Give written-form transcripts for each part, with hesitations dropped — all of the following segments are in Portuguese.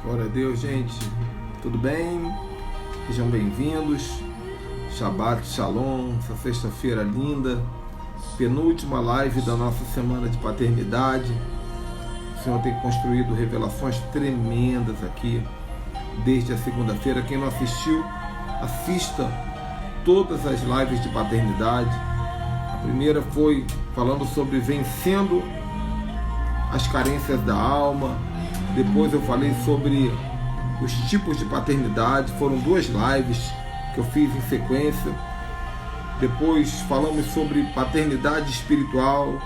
Glória a Deus, gente. Tudo bem? Sejam bem-vindos. Shabbat Shalom, essa sexta-feira linda, penúltima live da nossa semana de paternidade. O Senhor tem construído revelações tremendas aqui desde a segunda-feira. Quem não assistiu, assista todas as lives de paternidade. A primeira foi falando sobre vencendo as carências da alma. Depois eu falei sobre os tipos de paternidade. Foram 2 lives que eu fiz em sequência. Depois falamos sobre paternidade espiritual.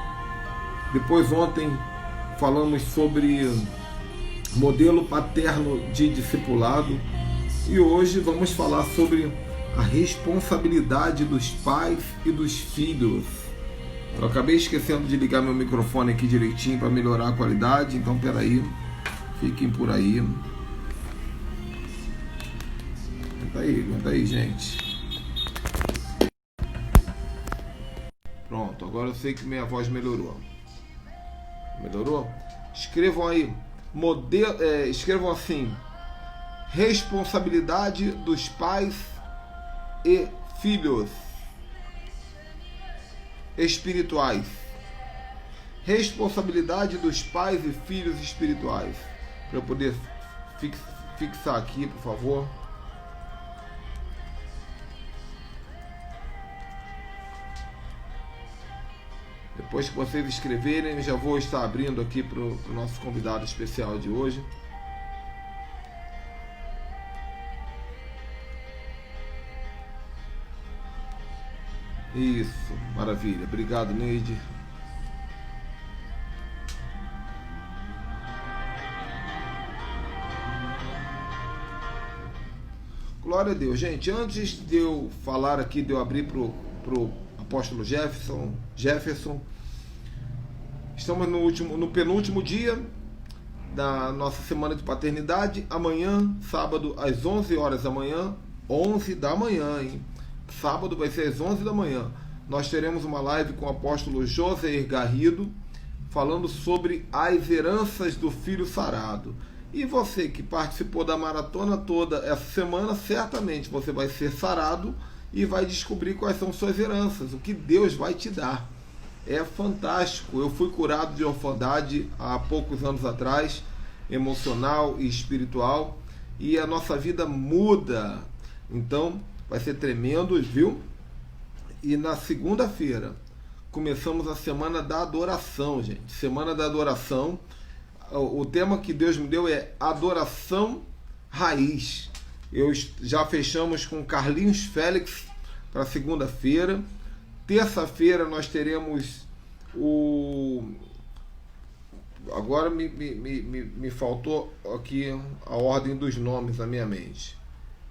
Depois ontem falamos sobre modelo paterno de discipulado. E hoje vamos falar sobre a responsabilidade dos pais e dos filhos. Eu acabei esquecendo de ligar meu microfone aqui direitinho para melhorar a qualidade, então peraí. Fiquem por aí. Aguenta aí, gente. Pronto, agora eu sei que minha voz melhorou. Melhorou? Escrevam aí. Escrevam assim: responsabilidade dos pais e filhos espirituais. Responsabilidade dos pais e filhos espirituais. Para eu poder fixar aqui, por favor. Depois que vocês escreverem, eu já vou estar abrindo aqui para o nosso convidado especial de hoje. Isso, maravilha. Obrigado, Neide. Glória a Deus. Gente, antes de eu falar aqui, de eu abrir para o apóstolo Jefferson, estamos no penúltimo dia da nossa semana de paternidade. Amanhã, sábado, às 11 horas da manhã, 11 da manhã, hein? Sábado vai ser às 11 da manhã. Nós teremos uma live com o apóstolo José Garrido, falando sobre as heranças do filho sarado. E você que participou da maratona toda essa semana, certamente você vai ser sarado e vai descobrir quais são suas heranças, o que Deus vai te dar. É fantástico. Eu fui curado de orfandade há poucos anos atrás, emocional e espiritual, e a nossa vida muda. Então, vai ser tremendo, viu? E na segunda-feira, começamos a semana da adoração, gente. Semana da adoração. O tema que Deus me deu é adoração raiz. Já fechamos com Carlinhos Félix para segunda-feira. Terça-feira nós teremos Agora me faltou aqui a ordem dos nomes na minha mente.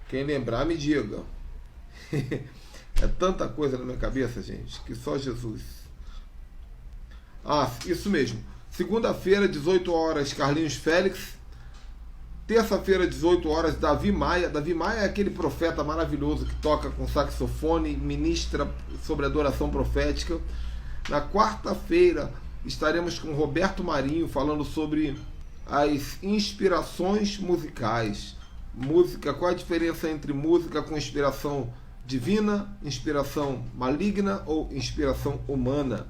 Quem lembrar, me diga. É tanta coisa na minha cabeça, gente, que só Jesus. Ah, isso mesmo. Segunda-feira, 18 horas, Carlinhos Félix. Terça-feira, 18 horas, Davi Maia. Davi Maia é aquele profeta maravilhoso que toca com saxofone, ministra sobre adoração profética. Na quarta-feira, estaremos com Roberto Marinho falando sobre as inspirações musicais. Música, qual a diferença entre música com inspiração divina, inspiração maligna ou inspiração humana?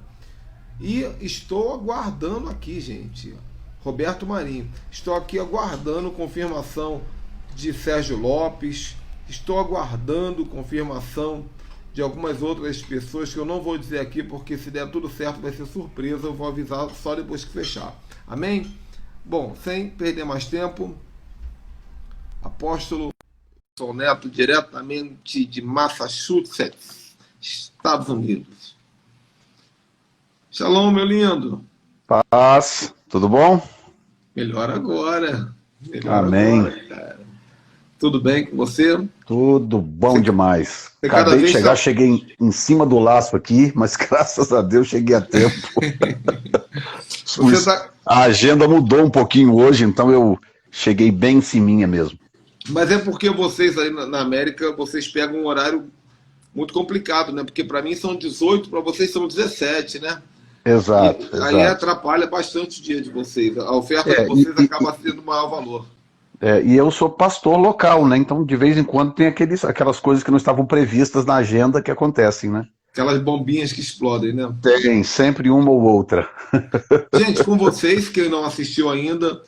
E estou aguardando aqui, gente, Roberto Marinho. Estou aqui aguardando confirmação de Sérgio Lopes. Estou aguardando confirmação de algumas outras pessoas que eu não vou dizer aqui, porque se der tudo certo vai ser surpresa. Eu vou avisar só depois que fechar. Amém? Bom, sem perder mais tempo, apóstolo Neto, diretamente de Massachusetts, Estados Unidos. Shalom, meu lindo. Paz, tudo bom? Melhor agora. Amém. Agora, cara. Tudo bem com você? Tudo bom demais. Você Acabei de chegar, cheguei em cima do laço aqui, mas graças a Deus cheguei a tempo. A agenda mudou um pouquinho hoje, então eu cheguei bem em ciminha mesmo. Mas é porque vocês aí na América, vocês pegam um horário muito complicado, né? Porque para mim são 18, para vocês são 17, né? Exato. Aí atrapalha bastante o dia de vocês. A oferta de vocês acaba sendo maior valor. E eu sou pastor local, né? Então, de vez em quando, tem aquelas coisas que não estavam previstas na agenda que acontecem, né? Aquelas bombinhas que explodem, né? Tem sempre uma ou outra. Gente, com vocês, quem não assistiu ainda,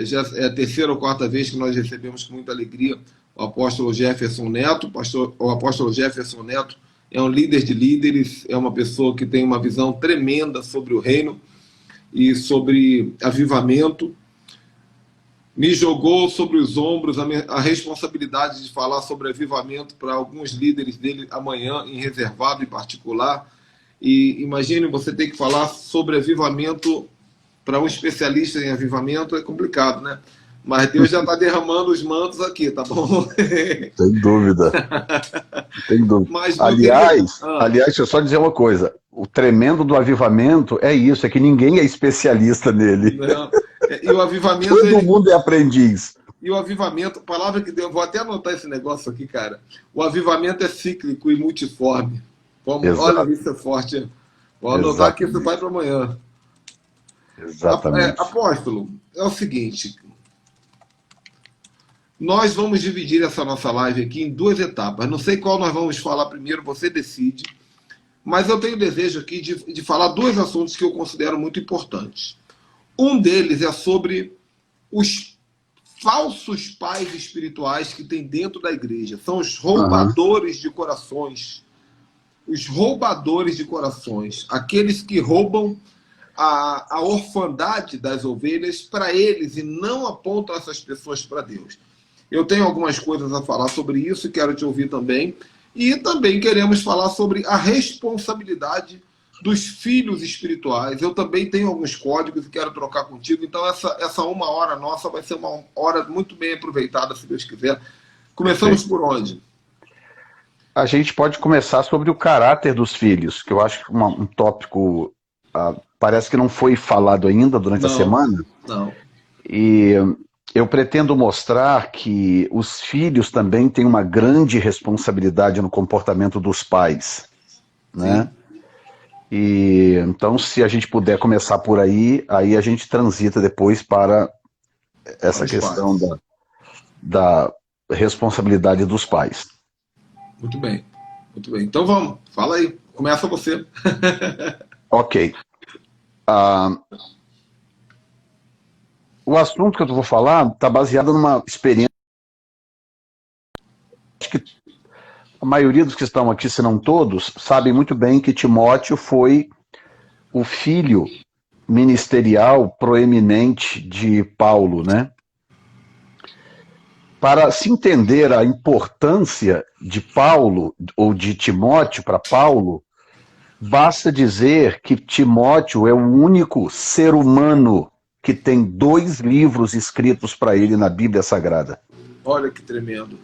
já é a terceira ou quarta vez que nós recebemos com muita alegria o apóstolo Jefferson Neto. O apóstolo Jefferson Neto é um líder de líderes, é uma pessoa que tem uma visão tremenda sobre o reino e sobre avivamento. Me jogou sobre os ombros a responsabilidade de falar sobre avivamento para alguns líderes dele amanhã, em reservado em particular. E imagine você ter que falar sobre avivamento para um especialista em avivamento, é complicado, né? Mas Deus já está derramando os mantos aqui, tá bom? Sem dúvida. Sem dúvida. Mas, aliás, deixa eu só dizer uma coisa. O tremendo do avivamento é isso, é que ninguém é especialista nele. Não. E o avivamento... Todo mundo é aprendiz. E o avivamento, palavra que Deus... Vou até anotar esse negócio aqui, cara. O avivamento é cíclico e multiforme. Olha, isso é forte. Vou anotar que isso vai para amanhã. Exatamente. Apóstolo, é o seguinte... Nós vamos dividir essa nossa live aqui em duas etapas. Não sei qual nós vamos falar primeiro, você decide. Mas eu tenho desejo aqui de falar dois assuntos que eu considero muito importantes. Um deles é sobre os falsos pais espirituais que tem dentro da igreja. São os roubadores de corações. Os roubadores de corações. Aqueles que roubam a orfandade das ovelhas para eles e não apontam essas pessoas para Deus. Eu tenho algumas coisas a falar sobre isso, quero te ouvir também. E também queremos falar sobre a responsabilidade dos filhos espirituais. Eu também tenho alguns códigos e quero trocar contigo. Então essa uma hora nossa vai ser uma hora muito bem aproveitada, se Deus quiser. Começamos por onde? A gente pode começar sobre o caráter dos filhos, que eu acho que um tópico parece que não foi falado ainda durante a semana. Não. E eu pretendo mostrar que os filhos também têm uma grande responsabilidade no comportamento dos pais, né? E então, se a gente puder começar por aí a gente transita depois para essa questão da responsabilidade dos pais. Muito bem, muito bem. Então vamos, fala aí, começa você. Ok. O assunto que eu vou falar está baseado numa experiência. Acho que a maioria dos que estão aqui, se não todos, sabem muito bem que Timóteo foi o filho ministerial proeminente de Paulo, né? Para se entender a importância de Paulo, ou de Timóteo para Paulo, basta dizer que Timóteo é o único ser humano que tem 2 livros escritos para ele na Bíblia Sagrada. Olha que tremendo.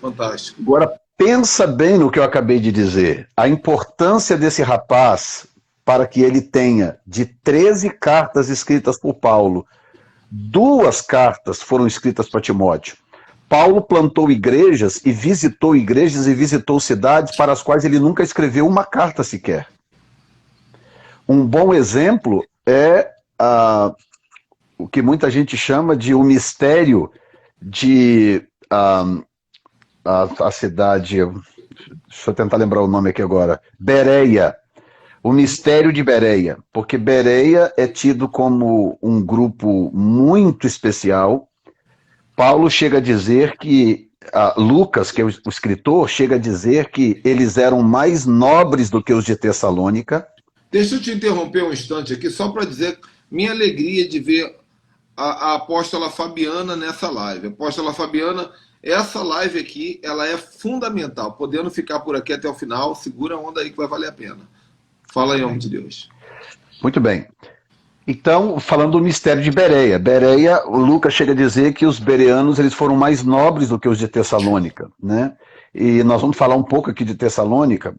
Fantástico. Agora, pensa bem no que eu acabei de dizer. A importância desse rapaz para que ele tenha, de 13 cartas escritas por Paulo, 2 cartas foram escritas para Timóteo. Paulo plantou igrejas e visitou cidades para as quais ele nunca escreveu uma carta sequer. Um bom exemplo é o que muita gente chama de o mistério de a cidade, deixa eu tentar lembrar o nome aqui agora, Bereia, o mistério de Bereia, porque Bereia é tido como um grupo muito especial. Paulo chega a dizer que, Lucas, que é o escritor, chega a dizer que eles eram mais nobres do que os de Tessalônica. Deixa eu te interromper um instante aqui, só para dizer minha alegria de ver a apóstola Fabiana nessa live. Apóstola Fabiana, essa live aqui, ela é fundamental. Podendo ficar por aqui até o final, segura a onda aí que vai valer a pena. Fala aí, homem de Deus. Muito bem. Então, falando do mistério de Bereia. Bereia, o Lucas chega a dizer que os bereanos eles foram mais nobres do que os de Tessalônica, né? E nós vamos falar um pouco aqui de Tessalônica.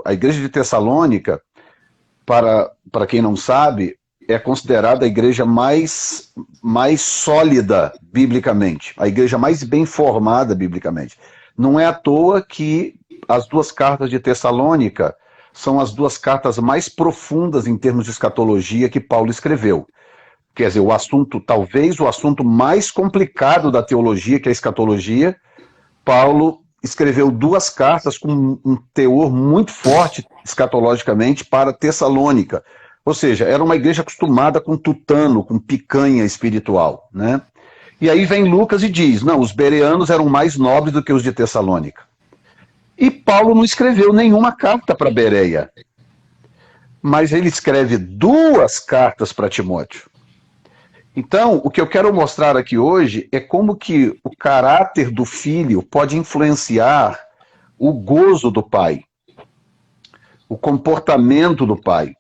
A igreja de Tessalônica, para quem não sabe, é considerada a igreja mais sólida biblicamente, a igreja mais bem formada biblicamente. Não é à toa que as 2 cartas de Tessalônica são as 2 cartas mais profundas em termos de escatologia que Paulo escreveu. quer dizer, talvez o assunto mais complicado da teologia, que é a escatologia, Paulo escreveu 2 cartas com um teor muito forte escatologicamente para Tessalônica. Ou seja, era uma igreja acostumada com tutano, com picanha espiritual, né? E aí vem Lucas e diz, não, os bereanos eram mais nobres do que os de Tessalônica. E Paulo não escreveu nenhuma carta para Bereia, mas ele escreve 2 cartas para Timóteo. Então, o que eu quero mostrar aqui hoje é como que o caráter do filho pode influenciar o gozo do pai, o comportamento do pai.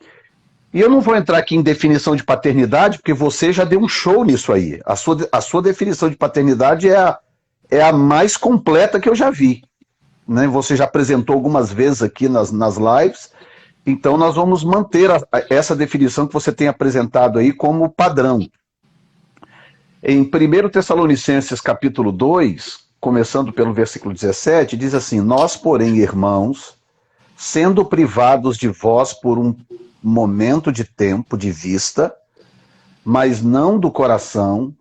E eu não vou entrar aqui em definição de paternidade, porque você já deu um show nisso aí. A sua definição de paternidade é a mais completa que eu já vi, né? Você já apresentou algumas vezes aqui nas lives, então nós vamos manter essa definição que você tem apresentado aí como padrão. Em 1 Tessalonicenses capítulo 2, começando pelo versículo 17, diz assim, nós, porém, irmãos, sendo privados de vós por um momento de tempo, de vista, mas não do coração,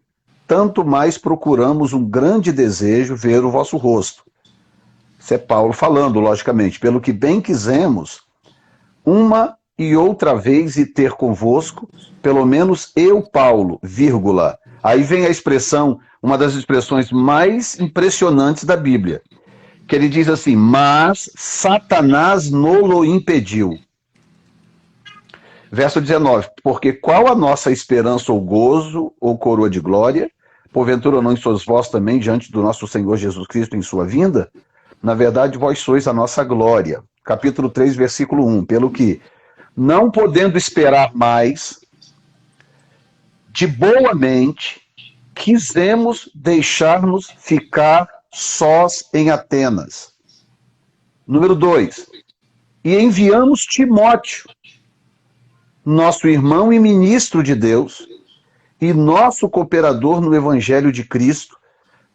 tanto mais procuramos um grande desejo ver o vosso rosto. Isso é Paulo falando, logicamente, pelo que bem quisemos, uma e outra vez ir ter convosco, pelo menos eu, Paulo, vírgula. Aí vem a expressão, uma das expressões mais impressionantes da Bíblia, que ele diz assim, mas Satanás nolo impediu. Verso 19, porque qual a nossa esperança ou gozo ou coroa de glória? Porventura não sois vós também diante do nosso Senhor Jesus Cristo em sua vinda? Na verdade, vós sois a nossa glória. Capítulo 3, versículo 1. Pelo que, não podendo esperar mais, de boa mente, quisemos deixar-nos ficar sós em Atenas. Número 2. E enviamos Timóteo, nosso irmão e ministro de Deus, e nosso cooperador no Evangelho de Cristo,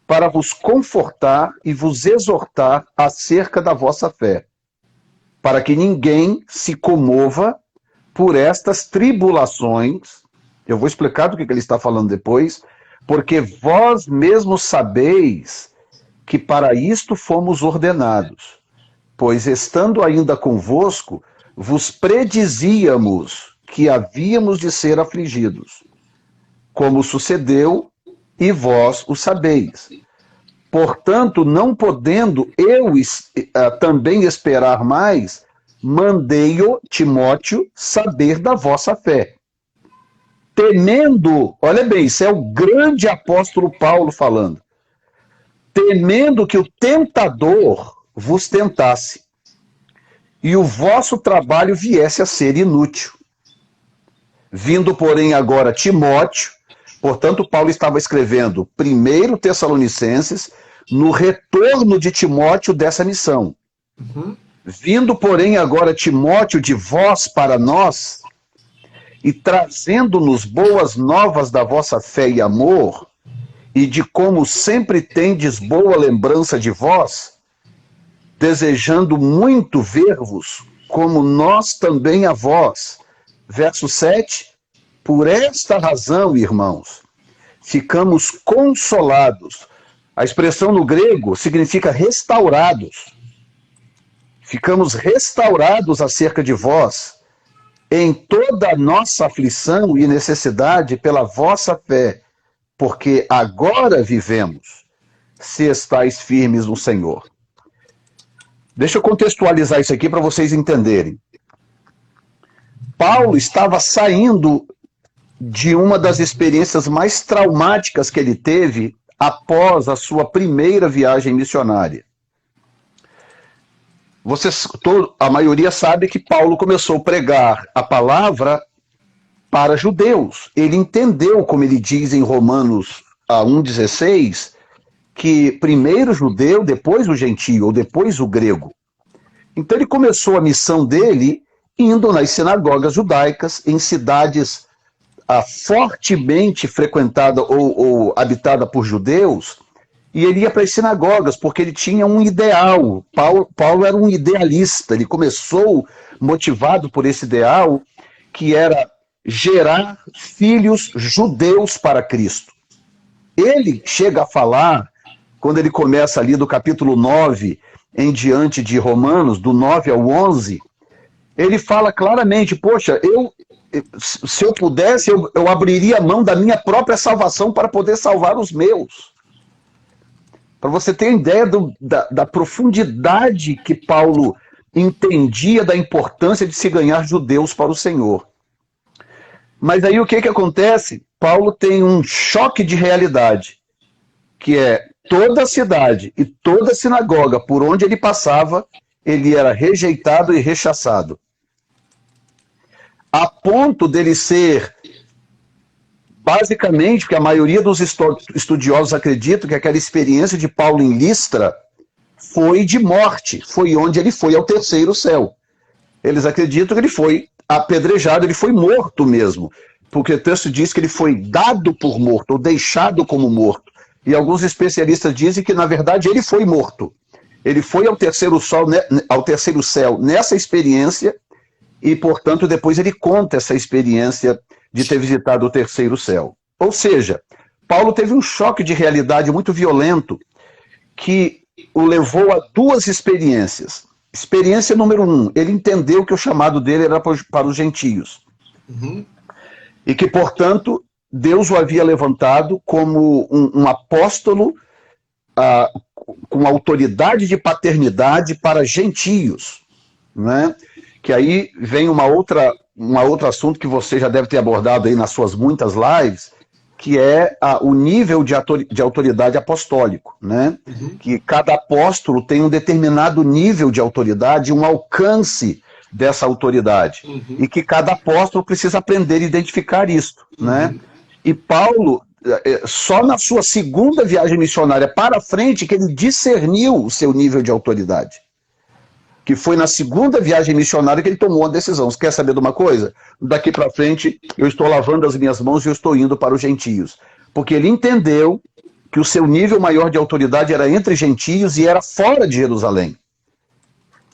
para vos confortar e vos exortar acerca da vossa fé, para que ninguém se comova por estas tribulações. Eu vou explicar do que ele está falando depois, porque vós mesmos sabeis que para isto fomos ordenados, pois estando ainda convosco, vos predizíamos que havíamos de ser afligidos, como sucedeu, e vós o sabeis. Portanto, não podendo eu também esperar mais, mandei-o, Timóteo, saber da vossa fé. Temendo, olha bem, isso é o grande apóstolo Paulo falando, temendo que o tentador vos tentasse, e o vosso trabalho viesse a ser inútil. Vindo, porém, agora Timóteo, portanto, Paulo estava escrevendo 1 Tessalonicenses no retorno de Timóteo dessa missão. Vindo, porém, agora Timóteo de vós para nós, e trazendo-nos boas novas da vossa fé e amor, e de como sempre tendes boa lembrança de vós, desejando muito ver-vos, como nós também a vós. Verso 7, por esta razão, irmãos, ficamos consolados. A expressão no grego significa restaurados. Ficamos restaurados acerca de vós, em toda a nossa aflição e necessidade pela vossa fé, porque agora vivemos, se estáis firmes no Senhor. Deixa eu contextualizar isso aqui para vocês entenderem. Paulo estava saindo de uma das experiências mais traumáticas que ele teve após a sua primeira viagem missionária. A maioria sabe que Paulo começou a pregar a palavra para judeus. Ele entendeu, como ele diz em Romanos 1,16, que primeiro o judeu, depois o gentio, ou depois o grego. Então ele começou a missão dele indo nas sinagogas judaicas, em cidades fortemente frequentada ou habitada por judeus, e ele ia para as sinagogas, porque ele tinha um ideal. Paulo era um idealista, ele começou motivado por esse ideal, que era gerar filhos judeus para Cristo. Ele chega a falar, quando ele começa ali do capítulo 9 em diante de Romanos, do 9 ao 11, ele fala claramente, poxa, se eu pudesse, eu abriria a mão da minha própria salvação para poder salvar os meus. Para você ter ideia da profundidade que Paulo entendia da importância de se ganhar judeus para o Senhor. Mas aí o que acontece? Paulo tem um choque de realidade, que é toda a cidade e toda a sinagoga por onde ele passava, ele era rejeitado e rechaçado. A ponto dele ser, basicamente, porque a maioria dos estudiosos acreditam que aquela experiência de Paulo em Listra foi de morte, foi onde ele foi ao terceiro céu. Eles acreditam que ele foi apedrejado, ele foi morto mesmo, porque o texto diz que ele foi dado por morto, ou deixado como morto. E alguns especialistas dizem que, na verdade, ele foi morto. Ele foi ao terceiro céu nessa experiência, e, portanto, depois ele conta essa experiência de ter visitado o terceiro céu. Ou seja, Paulo teve um choque de realidade muito violento que o levou a duas experiências. Experiência número 1, ele entendeu que o chamado dele era para os gentios. Uhum. E que, portanto, Deus o havia levantado como um apóstolo com autoridade de paternidade para gentios, né? Que aí vem um outro assunto que você já deve ter abordado aí nas suas muitas lives, que é o nível de autoridade apostólico, né? Uhum. Que cada apóstolo tem um determinado nível de autoridade, um alcance dessa autoridade, Uhum. e que cada apóstolo precisa aprender a identificar isso, né? E Paulo, só na sua segunda viagem missionária para frente, que ele discerniu o seu nível de autoridade. Que foi na segunda viagem missionária que ele tomou uma decisão. Você quer saber de uma coisa? Daqui para frente, eu estou lavando as minhas mãos e eu estou indo para os gentios. Porque ele entendeu que o seu nível maior de autoridade era entre gentios e era fora de Jerusalém.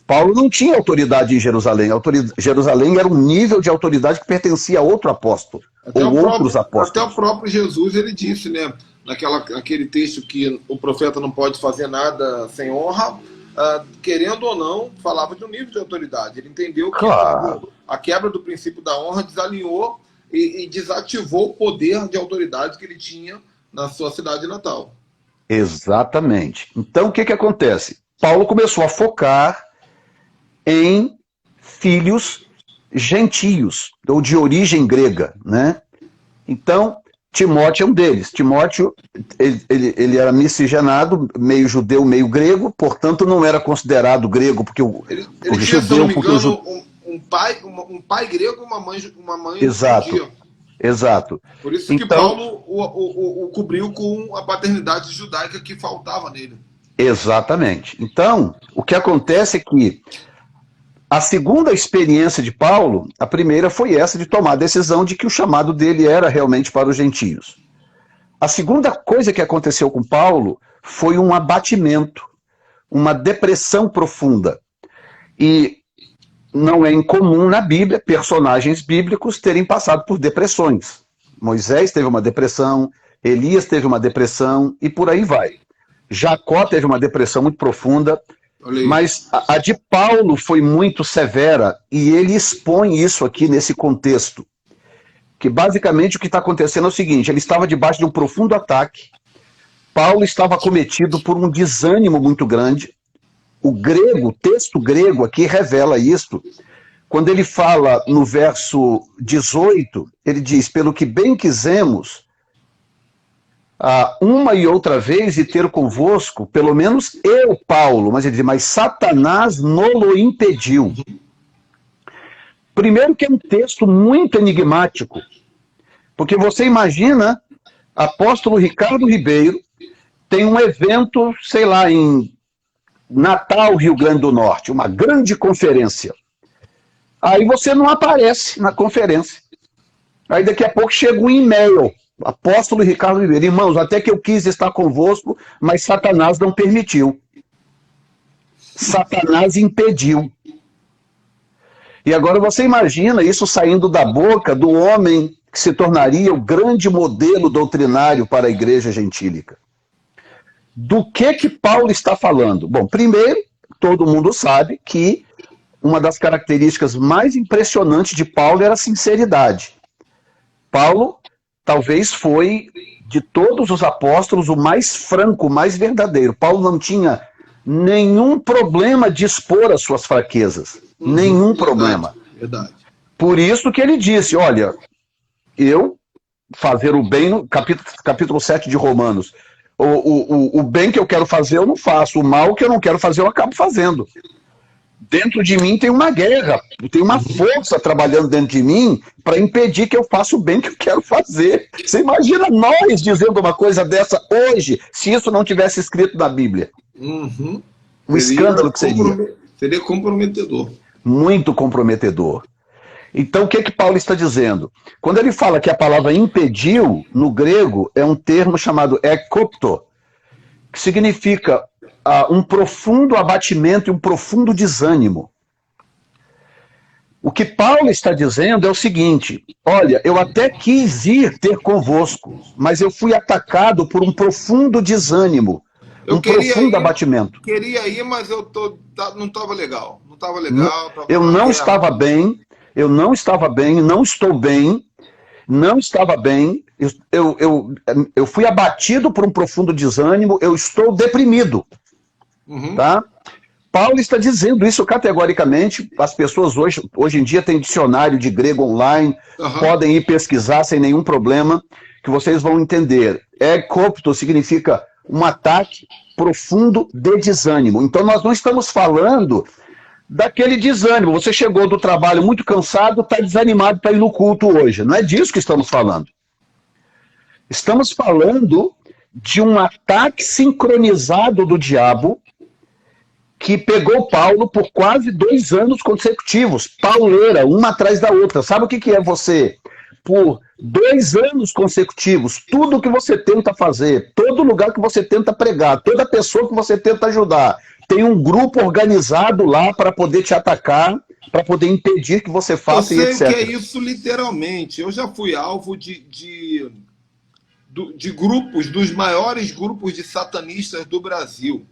Paulo não tinha autoridade em Jerusalém. Jerusalém era um nível de autoridade que pertencia a outro apóstolo, outros apóstolos. Até o próprio Jesus, ele disse, né, naquele texto que o profeta não pode fazer nada sem honra, querendo ou não, falava de um nível de autoridade. Ele entendeu que claro, a quebra do princípio da honra desalinhou e desativou o poder de autoridade que ele tinha na sua cidade natal. Exatamente. Então, o que acontece? Paulo começou a focar em filhos gentios, ou de origem grega, né? Então, Timóteo é um deles. Timóteo, ele era miscigenado, meio judeu, meio grego, portanto não era considerado grego, porque o judeu... Se não me engano, um pai grego e uma mãe exato, judia. Exato. Por isso que Paulo o cobriu com a paternidade judaica que faltava nele. Exatamente. Então, o que acontece é que a segunda experiência de Paulo, a primeira foi essa de tomar a decisão de que o chamado dele era realmente para os gentios. A segunda coisa que aconteceu com Paulo foi um abatimento, uma depressão profunda. E não é incomum na Bíblia personagens bíblicos terem passado por depressões. Moisés teve uma depressão, Elias teve uma depressão e por aí vai. Jacó teve uma depressão muito profunda, mas a de Paulo foi muito severa e ele expõe isso aqui nesse contexto. Que basicamente o que está acontecendo é o seguinte, ele estava debaixo de um profundo ataque, Paulo estava acometido por um desânimo muito grande. O texto grego aqui revela isso. Quando ele fala no verso 18, ele diz, pelo que bem quisemos, uma e outra vez e ter convosco, pelo menos eu, Paulo, mas ele diz, mas Satanás nolo impediu. Primeiro que é um texto muito enigmático, porque você imagina, apóstolo Ricardo Ribeiro tem um evento, sei lá, em Natal, Rio Grande do Norte, uma grande conferência. Aí você não aparece na conferência. Aí daqui a pouco chega um e-mail, apóstolo Ricardo Ribeiro, irmãos, até que eu quis estar convosco, mas Satanás não permitiu. Satanás impediu. E agora você imagina isso saindo da boca do homem que se tornaria o grande modelo doutrinário para a igreja gentílica. Do que Paulo está falando? Bom, primeiro, todo mundo sabe que uma das características mais impressionantes de Paulo era a sinceridade. Paulo talvez foi, de todos os apóstolos, o mais franco, o mais verdadeiro. Paulo não tinha nenhum problema de expor as suas fraquezas. Nenhum problema. Verdade. Por isso que ele disse, olha, eu fazer o bem, no capítulo 7 de Romanos, o bem que eu quero fazer eu não faço, o mal que eu não quero fazer eu acabo fazendo. Dentro de mim tem uma guerra, tem uma força trabalhando dentro de mim para impedir que eu faça o bem que eu quero fazer. Você imagina nós dizendo uma coisa dessa hoje, se isso não tivesse escrito na Bíblia? Uhum. O escândalo que seria. Seria comprometedor. Muito comprometedor. Então, o que Paulo está dizendo? Quando ele fala que a palavra impediu, no grego, é um termo chamado ekopto, que significa um profundo abatimento e um profundo desânimo. O que Paulo está dizendo é o seguinte, olha, eu até quis ir ter convosco, mas eu fui atacado por um profundo desânimo, profundo abatimento. Queria ir, mas não estava legal. Não estava legal. Eu não estava bem, não estou bem, não estava bem, eu fui abatido por um profundo desânimo, eu estou deprimido. Uhum. Tá? Paulo está dizendo isso categoricamente. As pessoas hoje em dia têm dicionário de grego online, podem ir pesquisar sem nenhum problema, que vocês vão entender. Ekopto significa um ataque profundo de desânimo. Então nós não estamos falando daquele desânimo. Você chegou do trabalho muito cansado, está desanimado para ir no culto hoje. Não é disso que estamos falando. Estamos falando de um ataque sincronizado do diabo que pegou Paulo por quase 2 anos consecutivos. Pauleira, uma atrás da outra. Sabe o que é você? Por 2 anos consecutivos, tudo que você tenta fazer, todo lugar que você tenta pregar, toda pessoa que você tenta ajudar, tem um grupo organizado lá para poder te atacar, para poder impedir que você faça, e etc. Eu sei o que é isso literalmente. Eu já fui alvo de grupos, dos maiores grupos de satanistas do Brasil,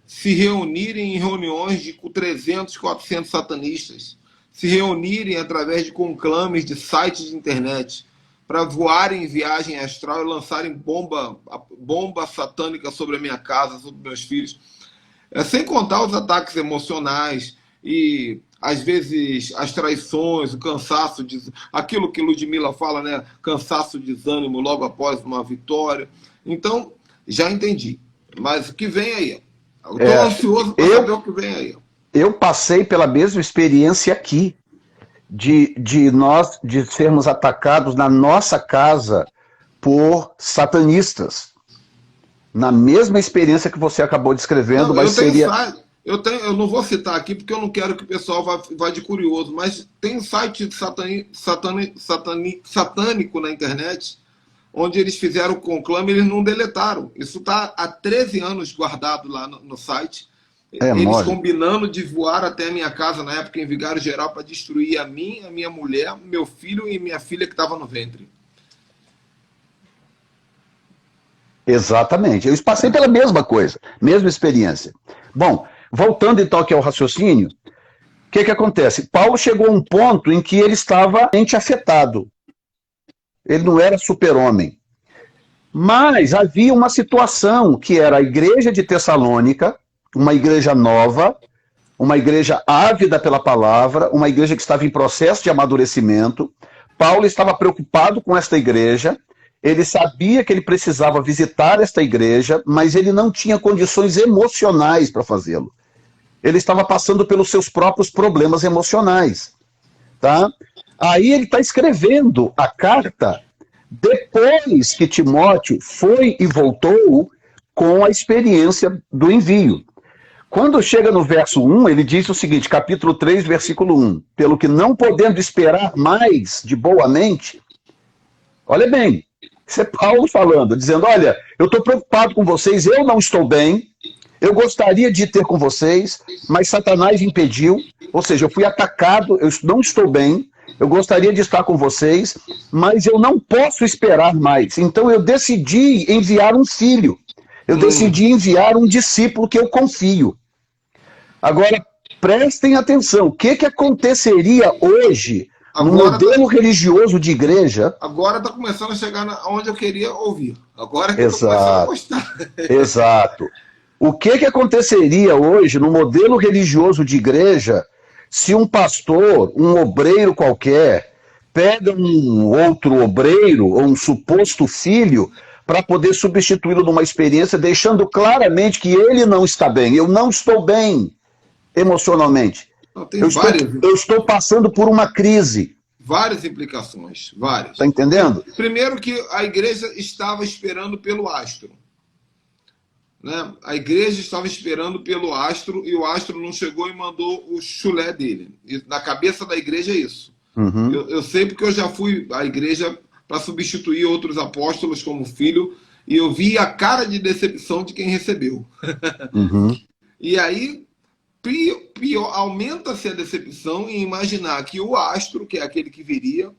se reunirem em reuniões de 300, 400 satanistas, se reunirem através de conclames de sites de internet, para voarem em viagem astral e lançarem bomba satânica sobre a minha casa, sobre meus filhos. Sem contar os ataques emocionais e, às vezes, as traições, o cansaço, aquilo que Ludmila fala, né? Cansaço, desânimo logo após uma vitória. Então, já entendi. Mas o que vem aí? Eu estou ansioso para saber o que vem aí. Eu passei pela mesma experiência aqui, de sermos atacados na nossa casa por satanistas. Na mesma experiência que você acabou descrevendo, não, mas seria... Eu não vou citar aqui porque eu não quero que o pessoal vá de curioso, mas tem um site satânico na internet, onde eles fizeram o conclame, eles não deletaram. Isso está há 13 anos guardado lá no site. Eles combinando de voar até a minha casa, na época em Vigário Geral, para destruir a mim, a minha mulher, meu filho e minha filha que estava no ventre. Exatamente. Eu passei pela mesma coisa, mesma experiência. Bom, voltando então aqui ao raciocínio, o que acontece? Paulo chegou a um ponto em que ele estava afetado. Ele não era super-homem. Mas havia uma situação que era a igreja de Tessalônica, uma igreja nova, uma igreja ávida pela palavra, uma igreja que estava em processo de amadurecimento. Paulo estava preocupado com esta igreja, ele sabia que ele precisava visitar esta igreja, mas ele não tinha condições emocionais para fazê-lo. Ele estava passando pelos seus próprios problemas emocionais. Tá? Aí ele está escrevendo a carta depois que Timóteo foi e voltou com a experiência do envio. Quando chega no verso 1, ele diz o seguinte, capítulo 3, versículo 1, pelo que não podendo esperar mais de boa mente, olha bem, isso é Paulo falando, dizendo, olha, eu estou preocupado com vocês, eu não estou bem, eu gostaria de ter com vocês, mas Satanás impediu, ou seja, eu fui atacado, eu não estou bem, eu gostaria de estar com vocês, mas eu não posso esperar mais. Então eu decidi enviar um filho, eu decidi enviar um discípulo que eu confio. Agora, prestem atenção, o que aconteceria hoje no modelo religioso de igreja? Agora está começando a chegar onde eu queria ouvir. Agora que eu estou começando a gostar. Exato. O que aconteceria hoje no modelo religioso de igreja se um pastor, um obreiro qualquer, pega um outro obreiro ou um suposto filho para poder substituí-lo numa experiência, deixando claramente que ele não está bem. Eu não estou bem emocionalmente. Eu estou passando por uma crise. Várias implicações, várias. Está entendendo? Primeiro que a igreja estava esperando pelo astro. Né? A igreja estava esperando pelo astro e o astro não chegou e mandou o chulé dele. E na cabeça da igreja é isso. Uhum. Eu sei porque eu já fui à igreja para substituir outros apóstolos como filho e eu vi a cara de decepção de quem recebeu. Uhum. E aí aumenta-se a decepção em imaginar que o astro, que é aquele que viria,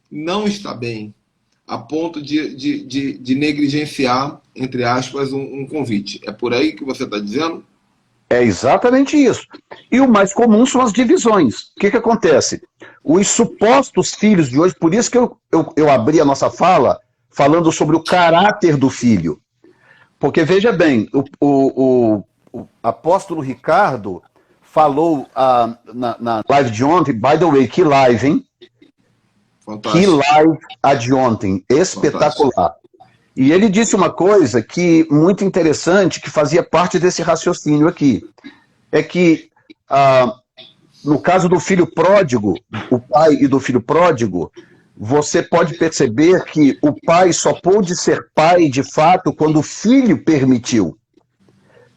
não está bem, a ponto de negligenciar, entre aspas, um convite. É por aí que você está dizendo? É exatamente isso. E o mais comum são as divisões. O que acontece? Os supostos filhos de hoje, por isso que eu abri a nossa fala falando sobre o caráter do filho. Porque, veja bem, o apóstolo Ricardo falou na live de ontem, by the way, que live, hein? Fantástico. Que live a de ontem, espetacular. Fantástico. E ele disse uma coisa que muito interessante, que fazia parte desse raciocínio aqui. É que, no caso do filho pródigo, o pai e do filho pródigo, você pode perceber que o pai só pôde ser pai, de fato, quando o filho permitiu.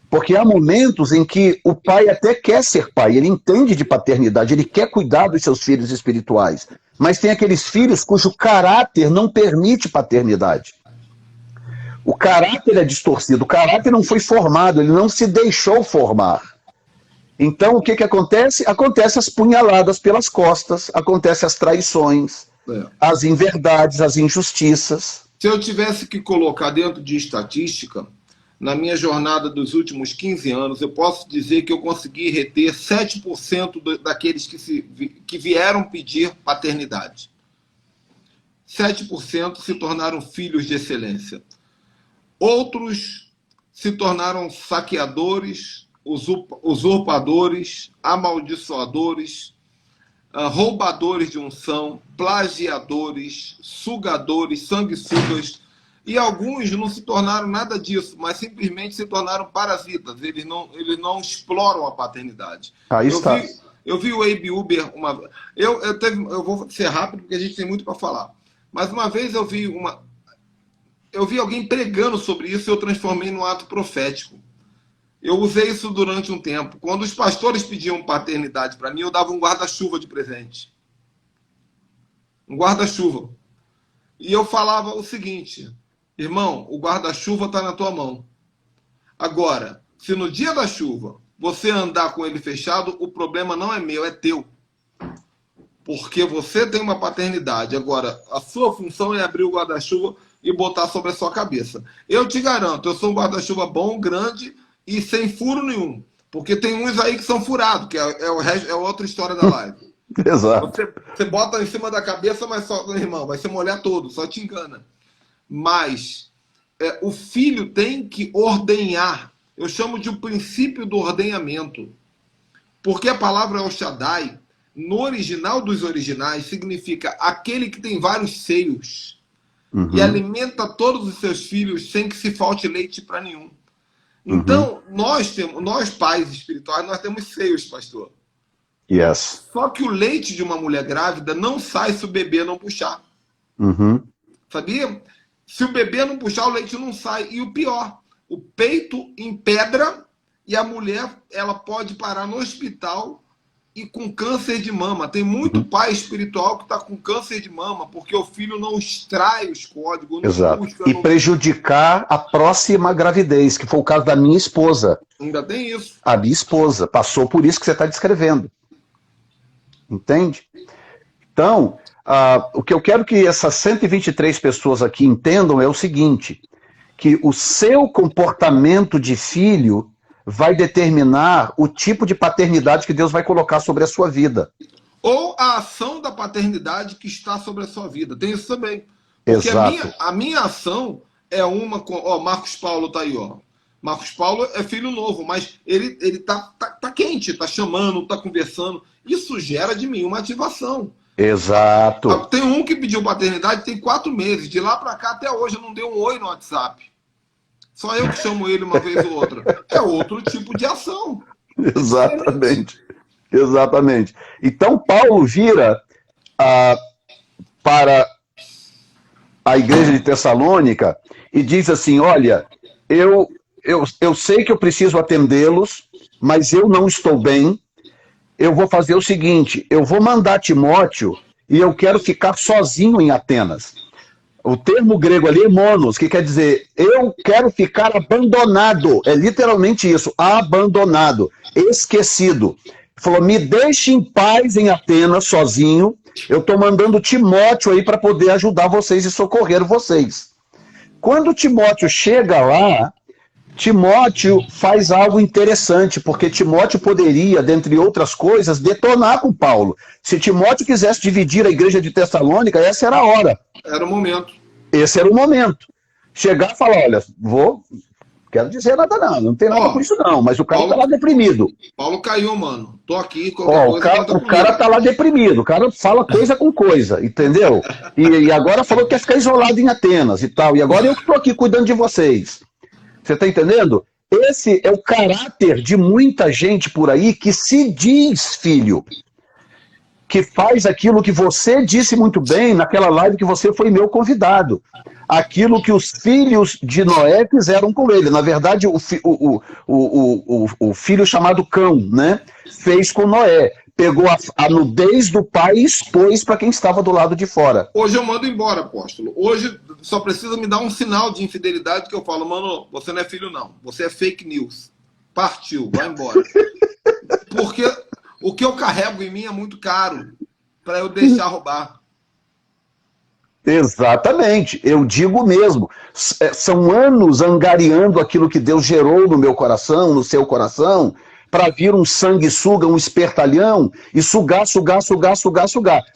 Porque há momentos em que o pai até quer ser pai, ele entende de paternidade, ele quer cuidar dos seus filhos espirituais. Mas tem aqueles filhos cujo caráter não permite paternidade. O caráter é distorcido, o caráter não foi formado, ele não se deixou formar. Então, o que acontece? Acontece as punhaladas pelas costas, acontece as traições, as inverdades, as injustiças. Se eu tivesse que colocar dentro de estatística, na minha jornada dos últimos 15 anos, eu posso dizer que eu consegui reter 7% daqueles que vieram pedir paternidade. 7% se tornaram filhos de excelência. Outros se tornaram saqueadores, usurpadores, amaldiçoadores, roubadores de unção, plagiadores, sugadores, sanguessugas. E alguns não se tornaram nada disso, mas simplesmente se tornaram parasitas. Eles não exploram a paternidade. Aí está. Eu vi o Abe Uber uma vez. Eu vou ser rápido porque a gente tem muito para falar. Mas uma vez eu vi alguém pregando sobre isso e eu transformei num ato profético. Eu usei isso durante um tempo. Quando os pastores pediam paternidade para mim, eu dava um guarda-chuva de presente. Um guarda-chuva. E eu falava o seguinte: irmão, o guarda-chuva está na tua mão. Agora, se no dia da chuva você andar com ele fechado, o problema não é meu, é teu. Porque você tem uma paternidade. Agora, a sua função é abrir o guarda-chuva e botar sobre a sua cabeça. Eu te garanto, eu sou um guarda-chuva bom, grande e sem furo nenhum. Porque tem uns aí que são furados, que é outra história da live. Exato. Você bota em cima da cabeça, mas só, irmão, vai se molhar todo, só te engana. Mas o filho tem que ordenhar. Eu chamo de o princípio do ordenhamento. Porque a palavra El Shaddai, no original dos originais, significa aquele que tem vários seios. Uhum. E alimenta todos os seus filhos sem que se falte leite para nenhum. Então, nós pais espirituais, nós temos seios, pastor. Yes. Só que o leite de uma mulher grávida não sai se o bebê não puxar. Uhum. Sabia? Se o bebê não puxar, o leite não sai. E o pior, o peito empedra e a mulher ela pode parar no hospital e com câncer de mama. Tem muito pai espiritual que está com câncer de mama porque o filho não extrai os códigos. Não Exato. busca, E não... prejudicar a próxima gravidez, que foi o caso da minha esposa. Ainda tem isso. A minha esposa passou por isso que você está descrevendo. Entende? Então, o que eu quero que essas 123 pessoas aqui entendam é o seguinte, que o seu comportamento de filho vai determinar o tipo de paternidade que Deus vai colocar sobre a sua vida. Ou a ação da paternidade que está sobre a sua vida. Tem isso também. Porque Exato. a minha ação é uma... Ó, Marcos Paulo tá aí, ó. Marcos Paulo é filho novo, mas ele tá quente, tá chamando, tá conversando. Isso gera de mim uma ativação. Exato. Tem um que pediu paternidade tem 4 meses. De lá para cá até hoje eu não dei um oi no WhatsApp. Só eu que chamo ele uma vez ou outra. É outro tipo de ação. Exatamente. Exatamente. Então Paulo vira para a igreja de Tessalônica e diz assim, olha, eu sei que eu preciso atendê-los, mas eu não estou bem. Eu vou fazer o seguinte, eu vou mandar Timóteo e eu quero ficar sozinho em Atenas. O termo grego ali é monos, que quer dizer, eu quero ficar abandonado. É literalmente isso, abandonado, esquecido. Falou, me deixe em paz em Atenas, sozinho. Eu estou mandando Timóteo aí para poder ajudar vocês e socorrer vocês. Quando Timóteo chega lá, Timóteo faz algo interessante, porque Timóteo poderia, dentre outras coisas, detonar com Paulo. Se Timóteo quisesse dividir a igreja de Tessalônica, essa era a hora. Era o momento. Esse era o momento. Chegar e falar, olha, quero dizer nada não tem nada com isso não, mas o cara Paulo, tá lá deprimido. Paulo caiu, mano. Tô aqui, o cara tá lá deprimido, o cara fala coisa com coisa, entendeu? E agora falou que quer ficar isolado em Atenas e tal, e agora eu que tô aqui cuidando de vocês. Você tá entendendo? Esse é o caráter de muita gente por aí que se diz filho, que faz aquilo que você disse muito bem naquela live que você foi meu convidado. Aquilo que os filhos de Noé fizeram com ele. Na verdade, o filho chamado Cão, né, fez com Noé. Pegou a nudez do pai e expôs para quem estava do lado de fora. Hoje eu mando embora, apóstolo. Hoje só precisa me dar um sinal de infidelidade que eu falo, mano, você não é filho não, você é fake news. Partiu, vai embora. Porque o que eu carrego em mim é muito caro para eu deixar roubar. Exatamente, eu digo mesmo. São anos angariando aquilo que Deus gerou no meu coração, no seu coração, para vir um sanguessuga, um espertalhão, e sugar.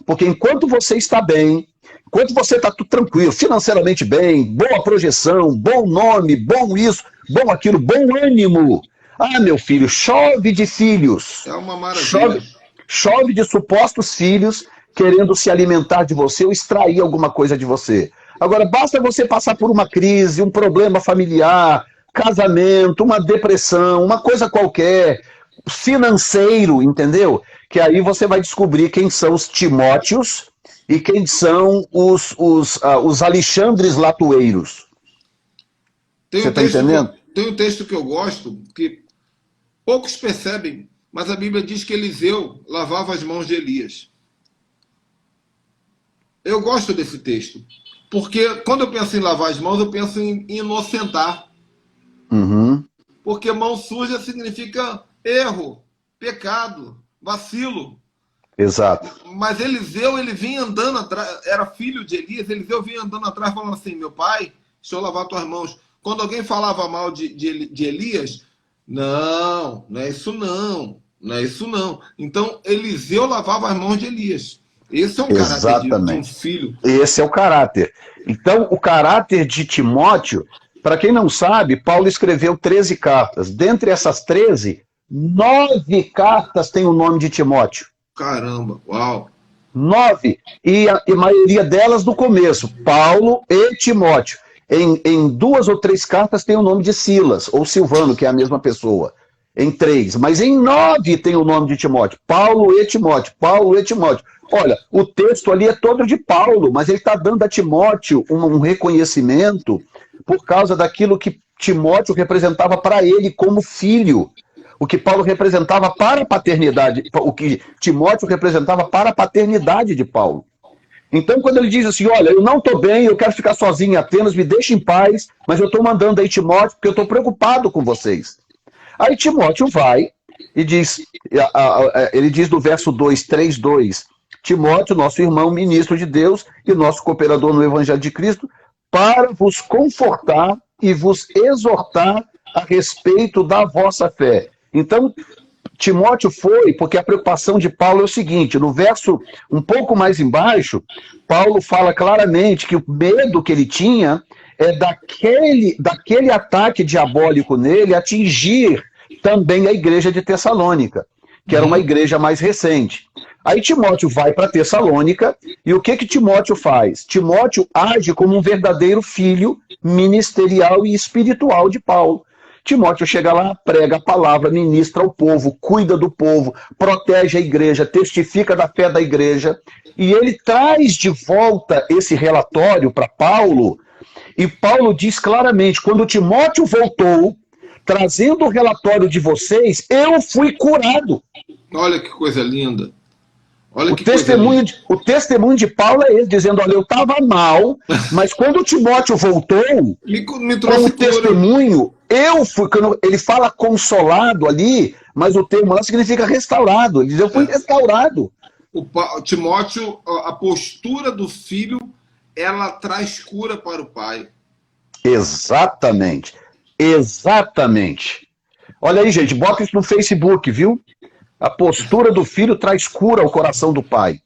Porque enquanto você está bem, enquanto você está tudo tranquilo, financeiramente bem, boa projeção, bom nome, bom isso, bom aquilo, bom ânimo. Ah, meu filho, chove de filhos. É uma maravilha. Chove de supostos filhos querendo se alimentar de você ou extrair alguma coisa de você. Agora, basta você passar por uma crise, um problema familiar, casamento, uma depressão, uma coisa qualquer, financeiro, entendeu? Que aí você vai descobrir quem são os Timóteos e quem são os Alexandres Latueiros. Você está entendendo? Tem um texto que eu gosto, que poucos percebem, mas a Bíblia diz que Eliseu lavava as mãos de Elias. Eu gosto desse texto, porque quando eu penso em lavar as mãos, eu penso em inocentar. Uhum. Porque mão suja significa erro, pecado, vacilo. Exato. Mas Eliseu, ele vinha andando atrás, era filho de Elias, Eliseu vinha andando atrás falando assim, meu pai, deixa eu lavar tuas mãos. Quando alguém falava mal de Elias, não é isso não é isso não. Então Eliseu lavava as mãos de Elias. Esse é o caráter de um filho. Esse é o caráter. Então, o caráter de Timóteo, para quem não sabe, Paulo escreveu 13 cartas. Dentre essas 13, 9 cartas têm o nome de Timóteo. Caramba, uau. 9. E a maioria delas no começo, Paulo e Timóteo. Em 2 ou 3 cartas tem o nome de Silas, ou Silvano, que é a mesma pessoa. Em 3. Mas em 9 tem o nome de Timóteo. Paulo e Timóteo. Paulo e Timóteo. Olha, o texto ali é todo de Paulo, mas ele está dando a Timóteo um reconhecimento por causa daquilo que Timóteo representava para ele como filho. o que Paulo representava para a paternidade, o que Timóteo representava para a paternidade de Paulo. Então, quando ele diz assim, olha, eu não estou bem, eu quero ficar sozinho em Atenas, me deixe em paz, mas eu estou mandando aí Timóteo porque eu estou preocupado com vocês. Aí Timóteo vai e diz, ele diz no verso 2, 3:2, Timóteo, nosso irmão, ministro de Deus e nosso cooperador no Evangelho de Cristo, para vos confortar e vos exortar a respeito da vossa fé. Então, Timóteo foi, porque a preocupação de Paulo é o seguinte, no verso um pouco mais embaixo, Paulo fala claramente que o medo que ele tinha é daquele ataque diabólico nele atingir também a igreja de Tessalônica, que era uma igreja mais recente. Aí Timóteo vai para Tessalônica, e o que Timóteo faz? Timóteo age como um verdadeiro filho ministerial e espiritual de Paulo. Timóteo chega lá, prega a palavra, ministra ao povo, cuida do povo, protege a igreja, testifica da fé da igreja, e ele traz de volta esse relatório para Paulo, e Paulo diz claramente, quando Timóteo voltou, trazendo o relatório de vocês, eu fui curado. Olha que coisa linda. Olha o testemunho de Paulo é esse, dizendo, olha, eu estava mal, mas quando o Timóteo voltou, me trouxe com o testemunho, eu fui, ele fala consolado ali, mas o termo lá significa restaurado, ele diz, eu fui restaurado. Timóteo, a postura do filho, ela traz cura para o pai. Exatamente, exatamente. Olha aí, gente, bota isso no Facebook, viu? A postura do filho traz cura ao coração do pai.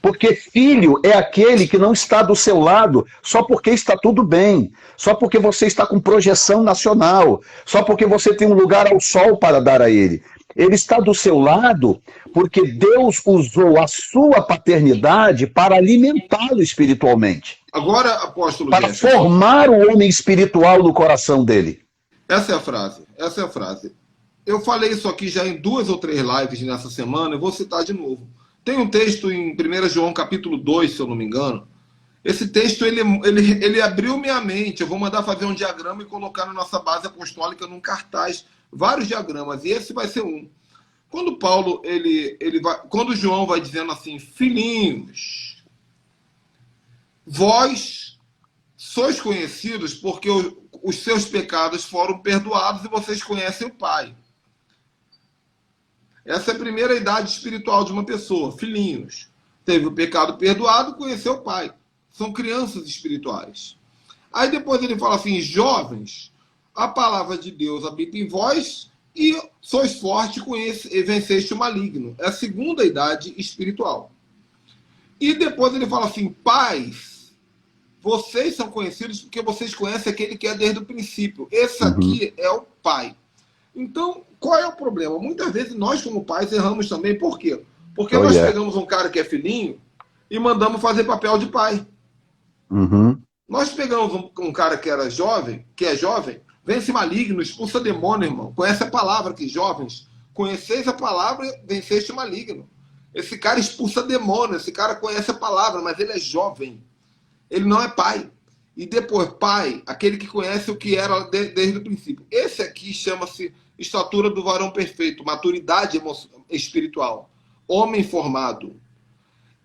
Porque filho é aquele que não está do seu lado só porque está tudo bem, só porque você está com projeção nacional, só porque você tem um lugar ao sol para dar a ele. Ele está do seu lado porque Deus usou a sua paternidade para alimentá-lo espiritualmente. Agora, apóstolo para formar o homem espiritual no coração dele. Essa é a frase. Eu falei isso aqui já em 2 ou 3 lives nessa semana, eu vou citar de novo. Tem um texto em 1 João capítulo 2, se eu não me engano. Esse texto, ele abriu minha mente. Eu vou mandar fazer um diagrama e colocar na nossa base apostólica num cartaz, vários diagramas, e esse vai ser um. Quando Paulo, quando João vai dizendo assim, filhinhos, vós sois conhecidos porque os seus pecados foram perdoados e vocês conhecem o Pai. Essa é a primeira idade espiritual de uma pessoa, filhinhos. Teve o pecado perdoado, conheceu o Pai. São crianças espirituais. Aí depois ele fala assim, jovens, a palavra de Deus habita em vós e sois fortes e venceste o maligno. É a segunda idade espiritual. E depois ele fala assim, pais, vocês são conhecidos porque vocês conhecem aquele que é desde o princípio. Esse aqui é o Pai. Então, qual é o problema? Muitas vezes nós, como pais, erramos também. Por quê? Porque nós pegamos um cara que é filhinho e mandamos fazer papel de pai. Nós pegamos um cara que é jovem, vence maligno, expulsa demônio, irmão. Conhece a palavra que jovens, conheceis a palavra, venceste maligno. Esse cara expulsa demônio, esse cara conhece a palavra, mas ele é jovem. Ele não é pai. E depois, pai, aquele que conhece o que era desde o princípio. Esse aqui chama-se estatura do varão perfeito, maturidade espiritual, homem formado.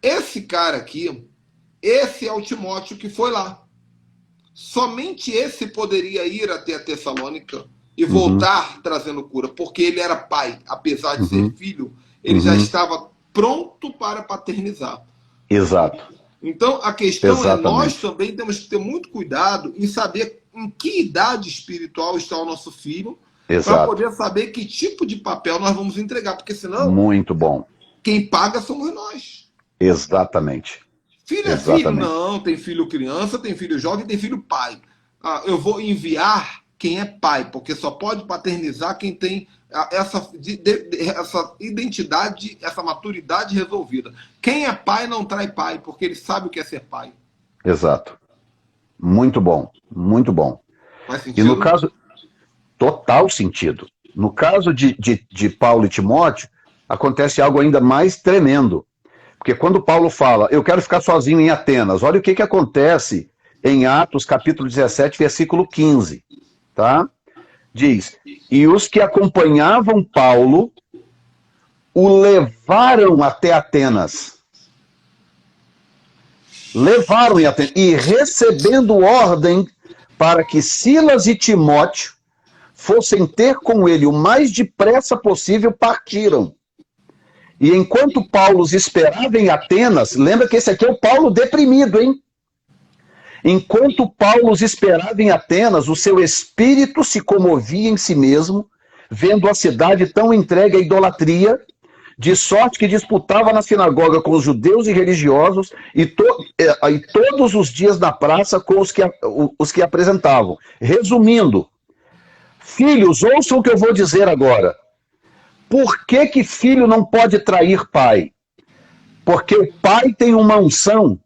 Esse cara aqui, esse é o Timóteo que foi lá. Somente esse poderia ir até a Tessalônica e voltar trazendo cura, porque ele era pai, apesar de ser filho, ele já estava pronto para paternizar. Exato. Então, a questão é, nós também temos que ter muito cuidado em saber em que idade espiritual está o nosso filho, para poder saber que tipo de papel nós vamos entregar, porque senão... Muito bom. Quem paga somos nós. Exatamente. Filho é filho? Não, tem filho criança, tem filho jovem, tem filho pai. Eu vou enviar quem é pai, porque só pode paternizar quem tem essa identidade, essa maturidade resolvida. Quem é pai não trai pai, porque ele sabe o que é ser pai. Exato. Muito bom, muito bom. Faz sentido? E no caso, total sentido. No caso de Paulo e Timóteo, acontece algo ainda mais tremendo. Porque quando Paulo fala, eu quero ficar sozinho em Atenas, olha o que acontece em Atos capítulo 17, versículo 15. Tá? diz, e os que acompanhavam Paulo o levaram até Atenas. Levaram em Atenas. E recebendo ordem para que Silas e Timóteo fossem ter com ele o mais depressa possível, partiram. E enquanto Paulo os esperava em Atenas, lembra que esse aqui é o Paulo deprimido, hein? Enquanto Paulo os esperava em Atenas, o seu espírito se comovia em si mesmo, vendo a cidade tão entregue à idolatria, de sorte que disputava na sinagoga com os judeus e religiosos, e todos os dias na praça com os que apresentavam. Resumindo, filhos, ouçam o que eu vou dizer agora. Por que filho não pode trair pai? Porque o pai tem uma unção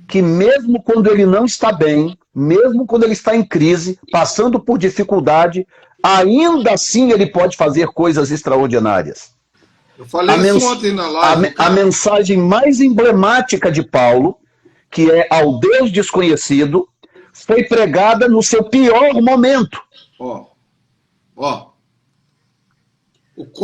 que mesmo quando ele não está bem, mesmo quando ele está em crise, passando por dificuldade, ainda assim ele pode fazer coisas extraordinárias. Eu falei isso ontem na live. A mensagem mais emblemática de Paulo, que é ao Deus desconhecido, foi pregada no seu pior momento. O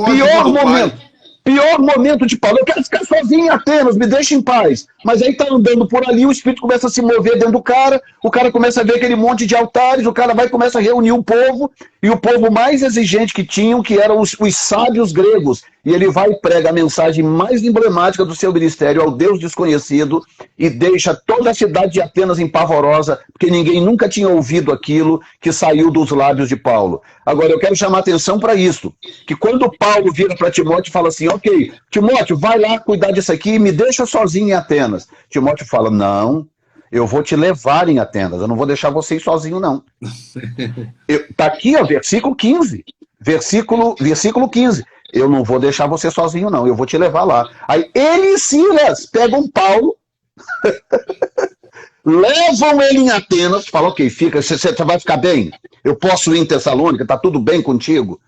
pior momento. Pior momento de Paulo. Eu quero ficar sozinho em Atenas, me deixa em paz. Mas aí tá andando por ali, o espírito começa a se mover dentro do cara, o cara começa a ver aquele monte de altares, o cara vai e começa a reunir o povo, e o povo mais exigente que tinham, que eram os sábios gregos. E ele vai e prega a mensagem mais emblemática do seu ministério ao Deus desconhecido e deixa toda a cidade de Atenas empavorosa, porque ninguém nunca tinha ouvido aquilo que saiu dos lábios de Paulo. Agora, eu quero chamar atenção para isso, que quando Paulo vira para Timóteo e fala assim, ok, Timóteo, vai lá cuidar disso aqui e me deixa sozinho em Atenas. Timóteo fala, não, eu vou te levar em Atenas, eu não vou deixar você ir sozinho, não. Tá aqui, ó, versículo 15. Versículo 15. Eu não vou deixar você sozinho, não. Eu vou te levar lá. Aí ele e Silas pegam Paulo, levam ele em Atenas, falam, ok, fica, você vai ficar bem? Eu posso ir em Tessalônica? Tá tudo bem contigo?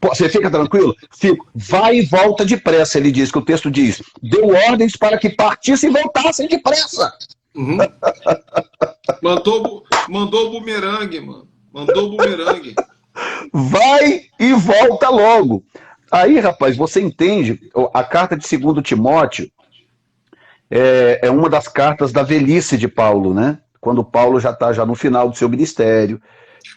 Você fica tranquilo? Fico. Vai e volta depressa, ele diz, que o texto diz. Deu ordens para que partissem e voltassem depressa. Uhum. Mandou o bumerangue, mano. Mandou o bumerangue. Vai e volta logo. Aí, rapaz, você entende, a carta de 2 Timóteo é uma das cartas da velhice de Paulo, né? Quando Paulo já está no final do seu ministério,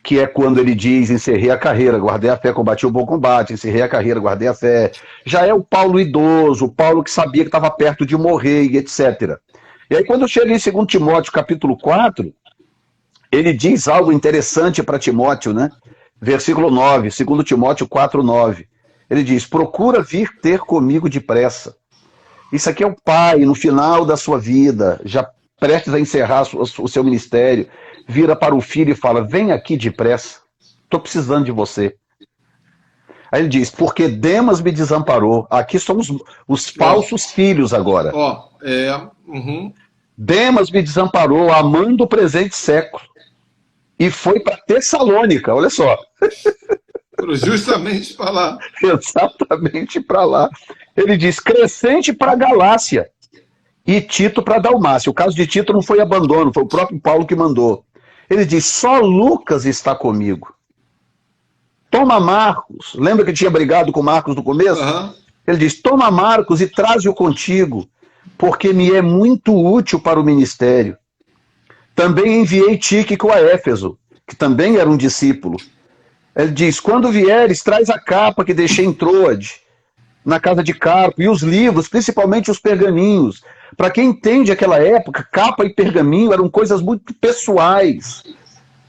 que é quando ele diz, encerrei a carreira, guardei a fé, combati o bom combate, encerrei a carreira, guardei a fé. Já é o Paulo idoso, o Paulo que sabia que estava perto de morrer, e etc. E aí, quando chega em 2 Timóteo, capítulo 4, ele diz algo interessante para Timóteo, né? Versículo 9, 2 Timóteo 4, 9. Ele diz, procura vir ter comigo depressa. Isso aqui é o pai, no final da sua vida, já prestes a encerrar o seu ministério, vira para o filho e fala, vem aqui depressa, estou precisando de você. Aí ele diz, porque Demas me desamparou. Aqui são os falsos filhos agora. Demas me desamparou, amando o presente século. E foi para Tessalônica, olha só. Justamente para lá. Exatamente para lá. Ele diz, Crescente para Galácia e Tito para Dalmácia. O caso de Tito não foi abandono, foi o próprio Paulo que mandou. Ele diz, só Lucas está comigo. Toma Marcos. Lembra que tinha brigado com Marcos no começo? Uhum. Ele diz, toma Marcos e traze-o contigo, porque me é muito útil para o ministério. Também enviei Tíquico a Éfeso, que também era um discípulo. Ele diz, quando vieres, traz a capa que deixei em Troade, na casa de Carpo, e os livros, principalmente os pergaminhos. Para quem entende aquela época, capa e pergaminho eram coisas muito pessoais,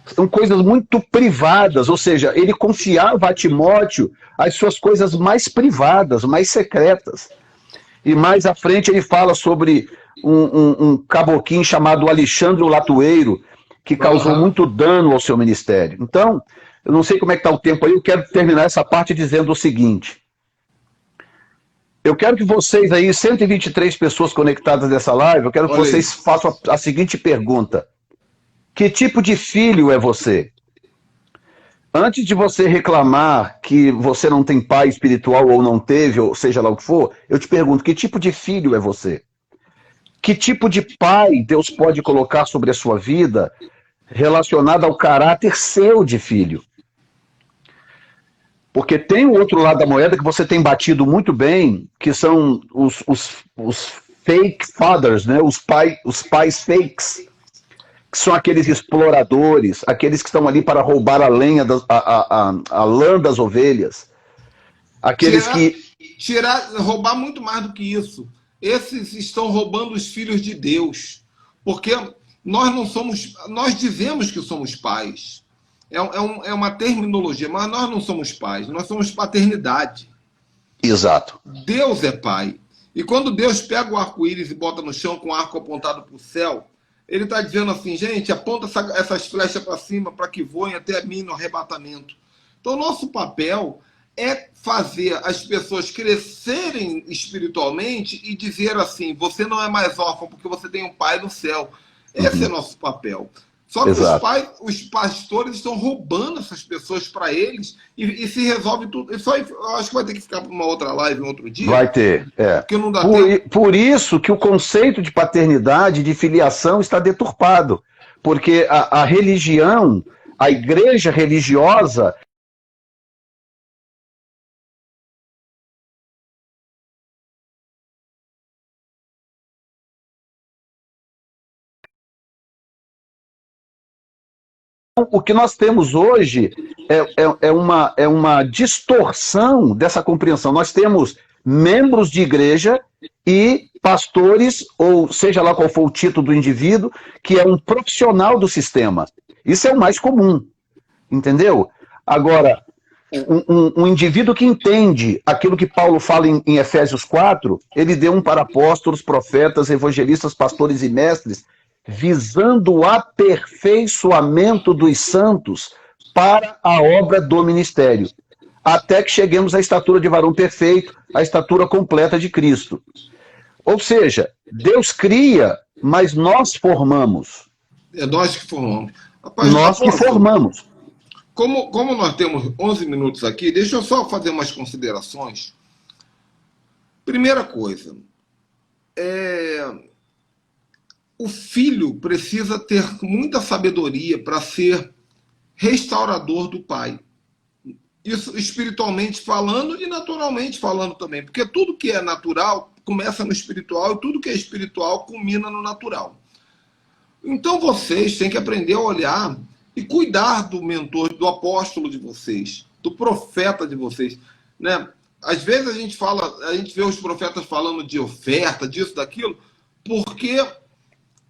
são coisas muito privadas, ou seja, ele confiava a Timóteo as suas coisas mais privadas, mais secretas. E mais à frente ele fala sobre um caboquinho chamado Alexandre o Latueiro, que causou muito dano ao seu ministério. Então, eu não sei como é que está o tempo aí, eu quero terminar essa parte dizendo o seguinte. Eu quero que vocês aí, 123 pessoas conectadas nessa live, eu quero que vocês façam a seguinte pergunta. Que tipo de filho é você? Antes de você reclamar que você não tem pai espiritual ou não teve, ou seja lá o que for, eu te pergunto, que tipo de filho é você? Que tipo de pai Deus pode colocar sobre a sua vida relacionado ao caráter seu de filho? Porque tem o outro lado da moeda que você tem batido muito bem, que são os fake fathers, né? Os pais fakes, que são aqueles exploradores, aqueles que estão ali para roubar a lenha, a lã das ovelhas, aqueles roubar muito mais do que isso. Esses estão roubando os filhos de Deus, porque nós não somos, nós dizemos que somos pais. É uma terminologia, mas nós não somos pais, nós somos paternidade. Exato. Deus é pai. E quando Deus pega o arco-íris e bota no chão com o arco apontado para o céu, ele está dizendo assim, gente, aponta essas flechas para cima para que voem até mim no arrebatamento. Então, nosso papel é fazer as pessoas crescerem espiritualmente e dizer assim, você não é mais órfão porque você tem um pai no céu. Esse é nosso papel. Só que os pastores estão roubando essas pessoas para eles e se resolve tudo. Eu acho que vai ter que ficar para uma outra live um outro dia. Vai ter, Porque não dá por isso que o conceito de paternidade, de filiação está deturpado. Porque a religião, a igreja religiosa, o que nós temos hoje é uma distorção dessa compreensão. Nós temos membros de igreja e pastores, ou seja lá qual for o título do indivíduo, que é um profissional do sistema. Isso é o mais comum, entendeu? Agora, um indivíduo que entende aquilo que Paulo fala em Efésios 4, ele deu para apóstolos, profetas, evangelistas, pastores e mestres, visando o aperfeiçoamento dos santos para a obra do ministério, até que cheguemos à estatura de varão perfeito, à estatura completa de Cristo. Ou seja, Deus cria, mas nós formamos. É nós que formamos. Rapaz, nós que formamos. Como nós temos 11 minutos aqui, deixa eu só fazer umas considerações. Primeira coisa, o filho precisa ter muita sabedoria para ser restaurador do pai. Isso espiritualmente falando e naturalmente falando também. Porque tudo que é natural começa no espiritual e tudo que é espiritual culmina no natural. Então vocês têm que aprender a olhar e cuidar do mentor, do apóstolo de vocês, do profeta de vocês, né? Às vezes a gente vê os profetas falando de oferta, disso, daquilo, porque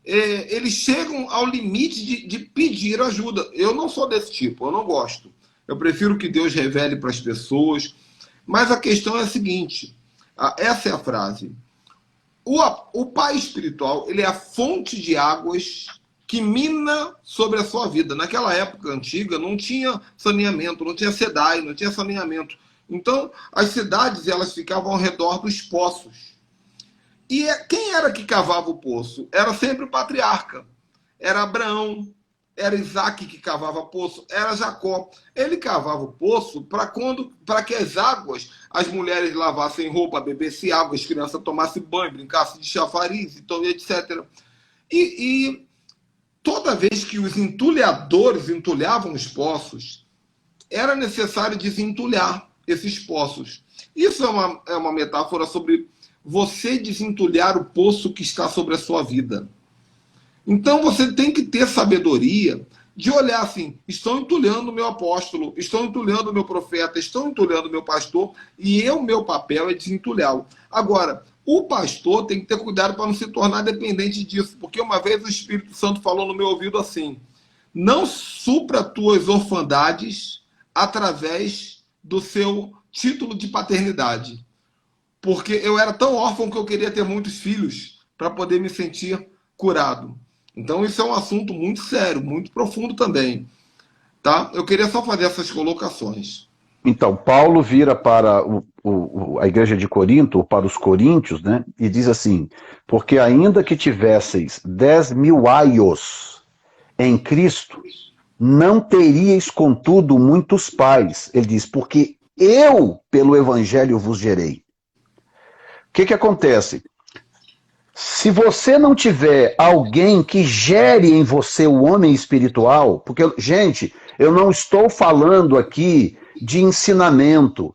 eles chegam ao limite de pedir ajuda. Eu não sou desse tipo, eu não gosto. Eu prefiro que Deus revele para as pessoas. Mas a questão é a seguinte, essa é a frase. O pai espiritual, ele é a fonte de águas que mina sobre a sua vida. Naquela época antiga não tinha saneamento, não tinha SEDAI, não tinha saneamento. Então, as cidades elas ficavam ao redor dos poços. E quem era que cavava o poço? Era sempre o patriarca. Era Abraão, era Isaac que cavava o poço, era Jacó. Ele cavava o poço para que as águas, as mulheres lavassem roupa, bebessem água, as crianças tomassem banho, brincassem de chafariz, então, etc. E toda vez que os entulhadores entulhavam os poços, era necessário desentulhar esses poços. Isso é uma metáfora sobre você desentulhar o poço que está sobre a sua vida. Então você tem que ter sabedoria de olhar assim, estão entulhando o meu apóstolo, estão entulhando o meu profeta, estão entulhando o meu pastor, e meu papel é desentulhá-lo. Agora, o pastor tem que ter cuidado para não se tornar dependente disso, porque uma vez o Espírito Santo falou no meu ouvido assim, não supra tuas orfandades através do seu título de paternidade. Porque eu era tão órfão que eu queria ter muitos filhos para poder me sentir curado. Então isso é um assunto muito sério, muito profundo também. Tá? Eu queria só fazer essas colocações. Então, Paulo vira para a igreja de Corinto, ou para os coríntios, né, e diz assim, porque ainda que tivesseis 10.000 aios em Cristo, não teríeis, contudo, muitos pais. Ele diz, porque eu, pelo evangelho, vos gerei. O que acontece? Se você não tiver alguém que gere em você o homem espiritual, porque, gente, eu não estou falando aqui de ensinamento.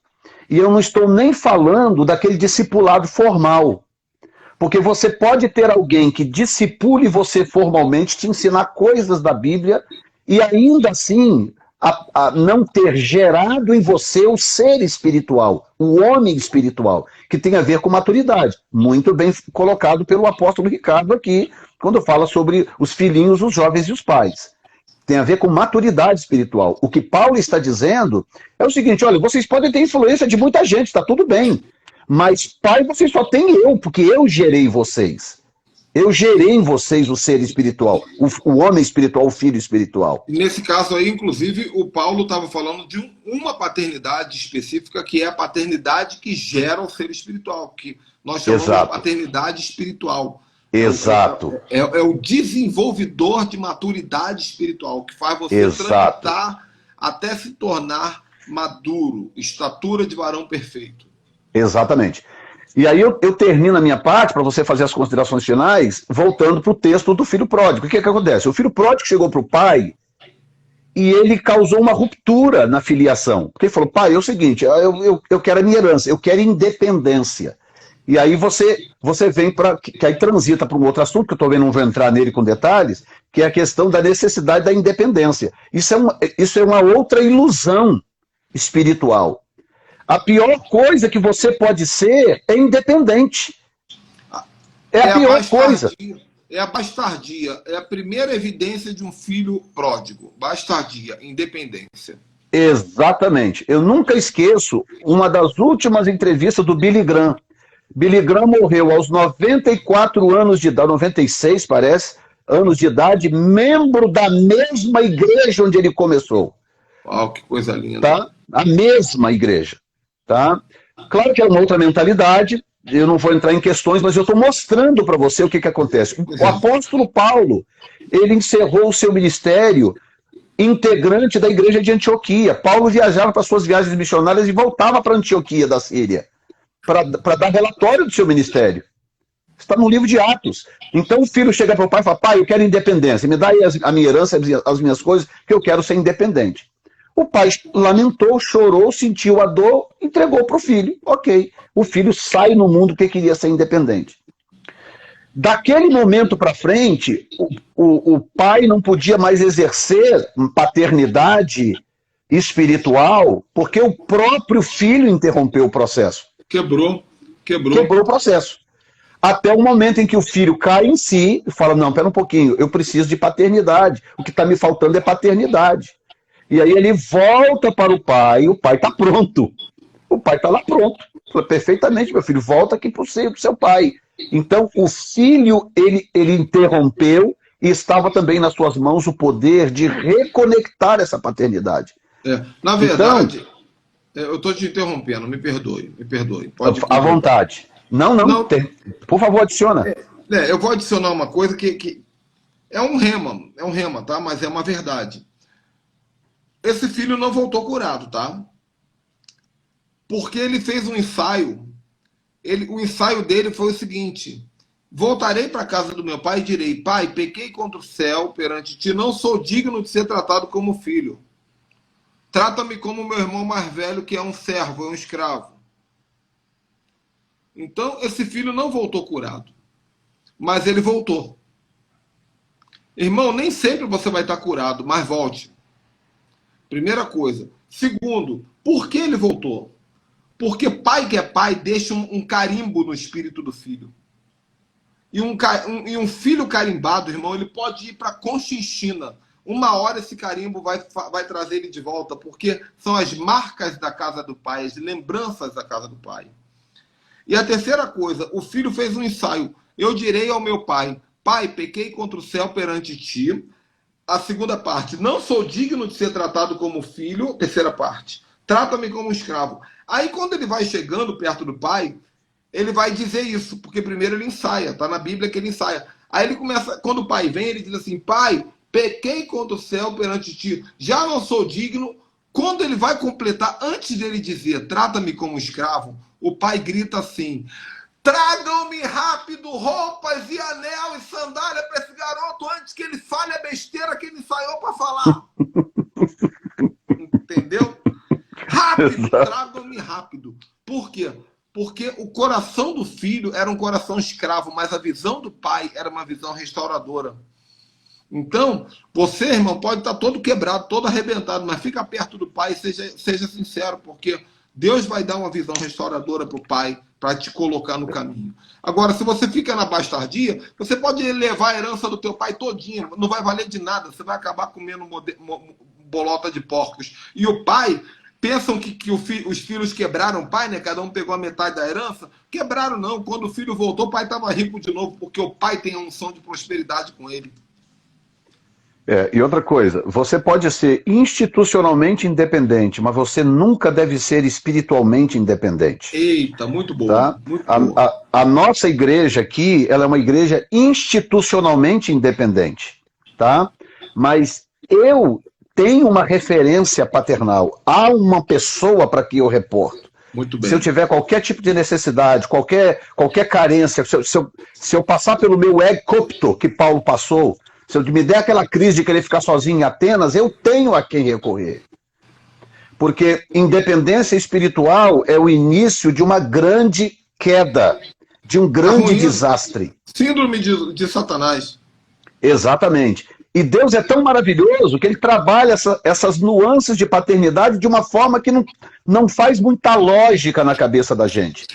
E eu não estou nem falando daquele discipulado formal. Porque você pode ter alguém que discipule você formalmente, te ensinar coisas da Bíblia, e ainda assim a não ter gerado em você o ser espiritual, o homem espiritual, que tem a ver com maturidade. Muito bem colocado pelo apóstolo Ricardo aqui, quando fala sobre os filhinhos, os jovens e os pais. Tem a ver com maturidade espiritual. O que Paulo está dizendo é o seguinte: olha, vocês podem ter influência de muita gente, está tudo bem. Mas, pai, vocês só têm eu, porque eu gerei vocês. Eu gerei em vocês o ser espiritual, o homem espiritual, o filho espiritual. E nesse caso aí, inclusive, o Paulo estava falando de uma paternidade específica, que é a paternidade que gera o ser espiritual, que nós chamamos de paternidade espiritual. Exato. É o desenvolvedor de maturidade espiritual, que faz você transitar até se tornar maduro, estatura de varão perfeito. Exatamente. E aí eu termino a minha parte, para você fazer as considerações finais, voltando para o texto do filho pródigo. O que acontece? O filho pródigo chegou para o pai e ele causou uma ruptura na filiação. Porque ele falou: pai, é o seguinte, eu quero a minha herança, eu quero independência. E aí você vem para... que aí transita para um outro assunto, que eu também não vou entrar nele com detalhes, que é a questão da necessidade da independência. Isso é uma outra ilusão espiritual. A pior coisa que você pode ser é independente. É a pior coisa. É a bastardia. É a primeira evidência de um filho pródigo. Bastardia, independência. Exatamente. Eu nunca esqueço uma das últimas entrevistas do Billy Graham. Billy Graham morreu aos 94 anos de idade, 96 parece, anos de idade, membro da mesma igreja onde ele começou. Uau, que coisa linda. Tá? A mesma igreja. Tá? Claro que é uma outra mentalidade, eu não vou entrar em questões, mas eu estou mostrando para você o que acontece. O apóstolo Paulo, ele encerrou o seu ministério integrante da igreja de Antioquia. Paulo viajava para suas viagens missionárias e voltava para Antioquia da Síria, para dar relatório do seu ministério. Está no livro de Atos. Então o filho chega para o pai e fala: pai, eu quero independência, me dá aí a minha herança, as minhas coisas, que eu quero ser independente. O pai lamentou, chorou, sentiu a dor, entregou para o filho. Ok. O filho sai no mundo porque queria ser independente. Daquele momento para frente, o pai não podia mais exercer paternidade espiritual porque o próprio filho interrompeu o processo. Quebrou o processo. Até o momento em que o filho cai em si e fala: não, pera um pouquinho, eu preciso de paternidade. O que está me faltando é paternidade. E aí ele volta para o pai está pronto. O pai está lá pronto. Fala: perfeitamente, meu filho, volta aqui para o seu pai. Então, o filho, ele interrompeu e estava também nas suas mãos o poder de reconectar essa paternidade. Na verdade, eu estou te interrompendo, me perdoe. Pode à vontade. Não, por favor, adiciona. Eu vou adicionar uma coisa que é um rema, tá? Mas é uma verdade. Esse filho não voltou curado, tá? Porque ele fez um ensaio. O ensaio dele foi o seguinte: voltarei para a casa do meu pai e direi: pai, pequei contra o céu perante ti, não sou digno de ser tratado como filho. Trata-me como meu irmão mais velho, que é um servo, é um escravo. Então, esse filho não voltou curado. Mas ele voltou. Irmão, nem sempre você vai estar curado, mas volte. Primeira coisa. Segundo, por que ele voltou? Porque pai que é pai deixa um carimbo no espírito do filho. E um filho carimbado, irmão, ele pode ir para Conchinchina. Uma hora esse carimbo vai trazer ele de volta, porque são as marcas da casa do pai, as lembranças da casa do pai. E a terceira coisa, o filho fez um ensaio. Eu direi ao meu pai: pai, pequei contra o céu perante ti. A segunda parte, não sou digno de ser tratado como filho. Terceira parte, trata-me como escravo. Aí quando ele vai chegando perto do pai, ele vai dizer isso, porque primeiro ele ensaia, tá na Bíblia que ele ensaia. Aí ele começa, quando o pai vem, ele diz assim: pai, pequei contra o céu perante ti, já não sou digno. Quando ele vai completar, antes dele dizer trata-me como escravo, o pai grita assim: tragam-me rápido roupas e anel e sandália para esse garoto antes que ele fale a besteira que ele ensaiou para falar. Entendeu? rápido, tragam-me rápido. Por quê? Porque o coração do filho era um coração escravo, mas a visão do pai era uma visão restauradora. Então, você, irmão, pode estar todo quebrado, todo arrebentado, mas fica perto do pai e seja sincero, porque Deus vai dar uma visão restauradora para o pai, para te colocar no caminho. Agora, se você fica na bastardia, você pode levar a herança do teu pai todinha, não vai valer de nada, você vai acabar comendo bolota de porcos. E o pai, pensam que os filhos quebraram o pai, né? Cada um pegou a metade da herança. Quebraram não, quando o filho voltou, o pai estava rico de novo, porque o pai tem a unção de prosperidade com ele. E outra coisa, você pode ser institucionalmente independente, mas você nunca deve ser espiritualmente independente. Eita, muito bom. Tá? Muito bom. A nossa igreja aqui, ela é uma igreja institucionalmente independente, tá? Mas eu tenho uma referência paternal. Há uma pessoa para que eu reporto. Muito bem. Se eu tiver qualquer tipo de necessidade, qualquer carência, se eu passar pelo meu ego que Paulo passou, se eu me der aquela crise de querer ficar sozinho em Atenas, eu tenho a quem recorrer. Porque independência espiritual é o início de uma grande queda, de um grande desastre. Síndrome de Satanás. Exatamente. E Deus é tão maravilhoso que ele trabalha essas nuances de paternidade de uma forma que não faz muita lógica na cabeça da gente.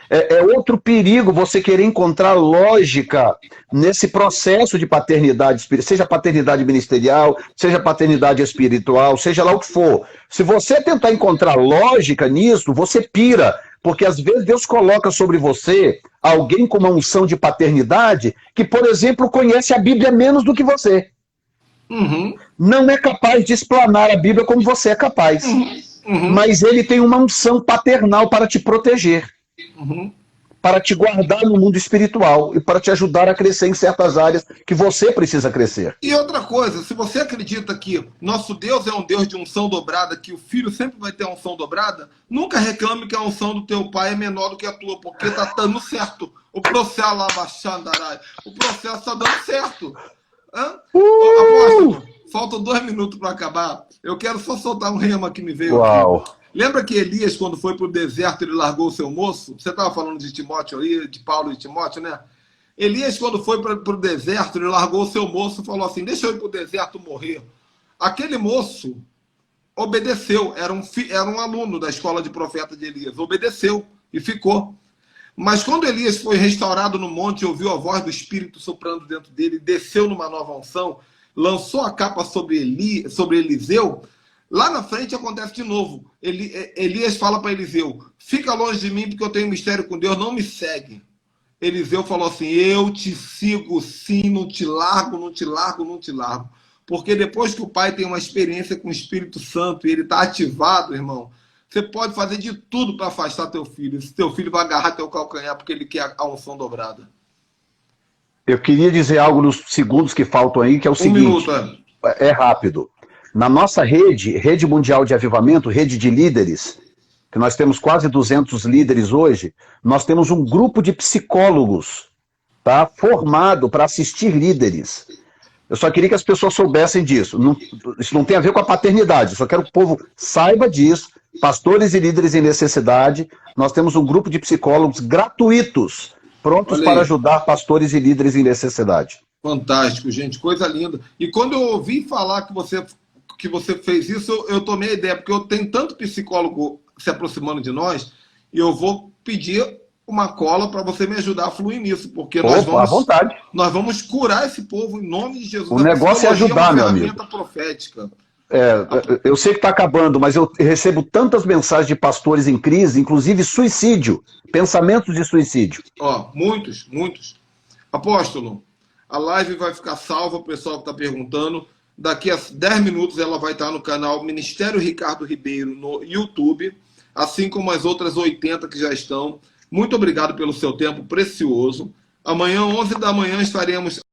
É outro perigo você querer encontrar lógica nesse processo de paternidade, seja paternidade ministerial, seja paternidade espiritual, seja lá o que for. Se você tentar encontrar lógica nisso, você pira, porque às vezes Deus coloca sobre você alguém com uma unção de paternidade que, por exemplo, conhece a Bíblia menos do que você. Uhum. Não é capaz de explanar a Bíblia como você é capaz. Uhum. Mas ele tem uma unção paternal para te proteger. Uhum. Para te guardar no mundo espiritual e para te ajudar a crescer em certas áreas que você precisa crescer. E outra coisa, se você acredita que nosso Deus é um Deus de unção dobrada, que o filho sempre vai ter unção dobrada, nunca reclame que a unção do teu pai é menor do que a tua, porque tá dando certo. O processo lá baixando, o processo tá dando certo. Apóstolo, faltam 2 minutos para acabar. Eu quero só soltar um rema que me veio aqui. Lembra que Elias, quando foi para o deserto, ele largou o seu moço? Você estava falando de Timóteo aí, de Paulo e Timóteo, né? Elias, quando foi para o deserto, ele largou o seu moço e falou assim, deixa eu ir para o deserto morrer. Aquele moço obedeceu, era um aluno da escola de profeta de Elias, obedeceu e ficou. Mas quando Elias foi restaurado no monte e ouviu a voz do Espírito soprando dentro dele, desceu numa nova unção, lançou a capa sobre Eliseu, lá na frente acontece de novo. Elias fala para Eliseu, fica longe de mim porque eu tenho mistério com Deus, não me segue. Eliseu falou assim, eu te sigo sim, não te largo, não te largo, não te largo. Porque depois que o pai tem uma experiência com o Espírito Santo e ele está ativado, irmão, você pode fazer de tudo para afastar teu filho. Se teu filho vai agarrar teu calcanhar porque ele quer a unção dobrada. Eu queria dizer algo nos segundos que faltam aí, que é o seguinte. 1 minuto, é rápido. Na nossa rede mundial de avivamento, rede de líderes, que nós temos quase 200 líderes hoje, nós temos um grupo de psicólogos, tá, formado para assistir líderes. Eu só queria que as pessoas soubessem disso. Isso não tem a ver com a paternidade, eu só quero que o povo saiba disso. Pastores e líderes em necessidade, nós temos um grupo de psicólogos gratuitos, prontos para ajudar pastores e líderes em necessidade. Fantástico, gente, coisa linda. E quando eu ouvi falar que você fez isso, eu tomei a ideia, porque eu tenho tanto psicólogo se aproximando de nós, e eu vou pedir uma cola para você me ajudar a fluir nisso, porque nós vamos curar esse povo em nome de Jesus. O negócio é ajudar, meu amigo. Profética. Eu sei que está acabando, mas eu recebo tantas mensagens de pastores em crise, inclusive suicídio, pensamentos de suicídio. Muitos. Apóstolo, a live vai ficar salva, o pessoal que está perguntando. Daqui a 10 minutos ela vai estar no canal Ministério Ricardo Ribeiro no YouTube, assim como as outras 80 que já estão. Muito obrigado pelo seu tempo precioso. Amanhã, 11 da manhã, estaremos